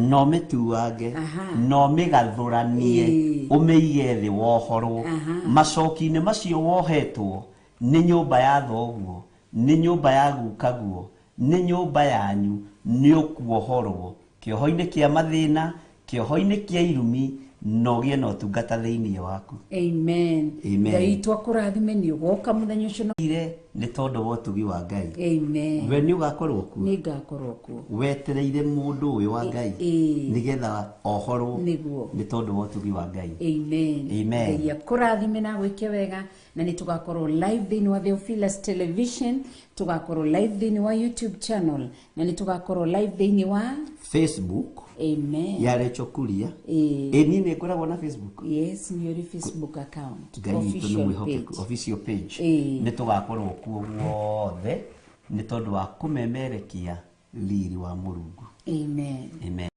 no mĩtuange no mĩgathũranie ũmĩige thĩ wohorwo macoki-inĩ macio wohetwo nĩ nyũmba ya thoguo nĩ nyũmba ya gukaguo nĩ nyũmba yanyu nĩ ũkuohorwo kĩoho-inĩ kĩa mathĩna kĩoho-inĩ kĩa irumi no gĩe na ũtungata thĩinĩ waku. Amen. Ngai twakũrathime nĩ ũgoka mũthenya ũcio nĩ tondũ wa ũtugi wa Ngai. Amen. We nĩ ũgakorwo kuo. Nĩ ngakorwo kuo. Wetereire mũndũ ũyũ wa Ngai nĩgetha ohorwo nĩ tondũ wa ũtugi wa Ngai. Amen. Amen. Ngai akũrathime na gwĩke wega na nĩ tũgakorwo live thĩinĩ wa Theophilus Television, tũgakorwo live thĩinĩ wa YouTube channel na nĩ tũgakorwo live thĩinĩ wa Facebook. Amen. Ya Rachel Kuria. Niĩ nĩ ngoragwo na Facebook. Yes, nĩ your Facebook account. Official page. Nĩ tũgakorwo kuo guothe nĩ tondũ wa kũmemerekia riri wa Mũrungu. Amen. Amen.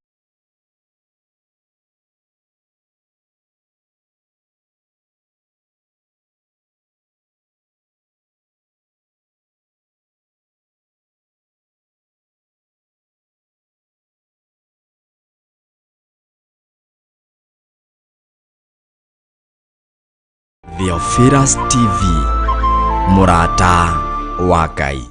Theophilus TV, mũrata wa Ngai.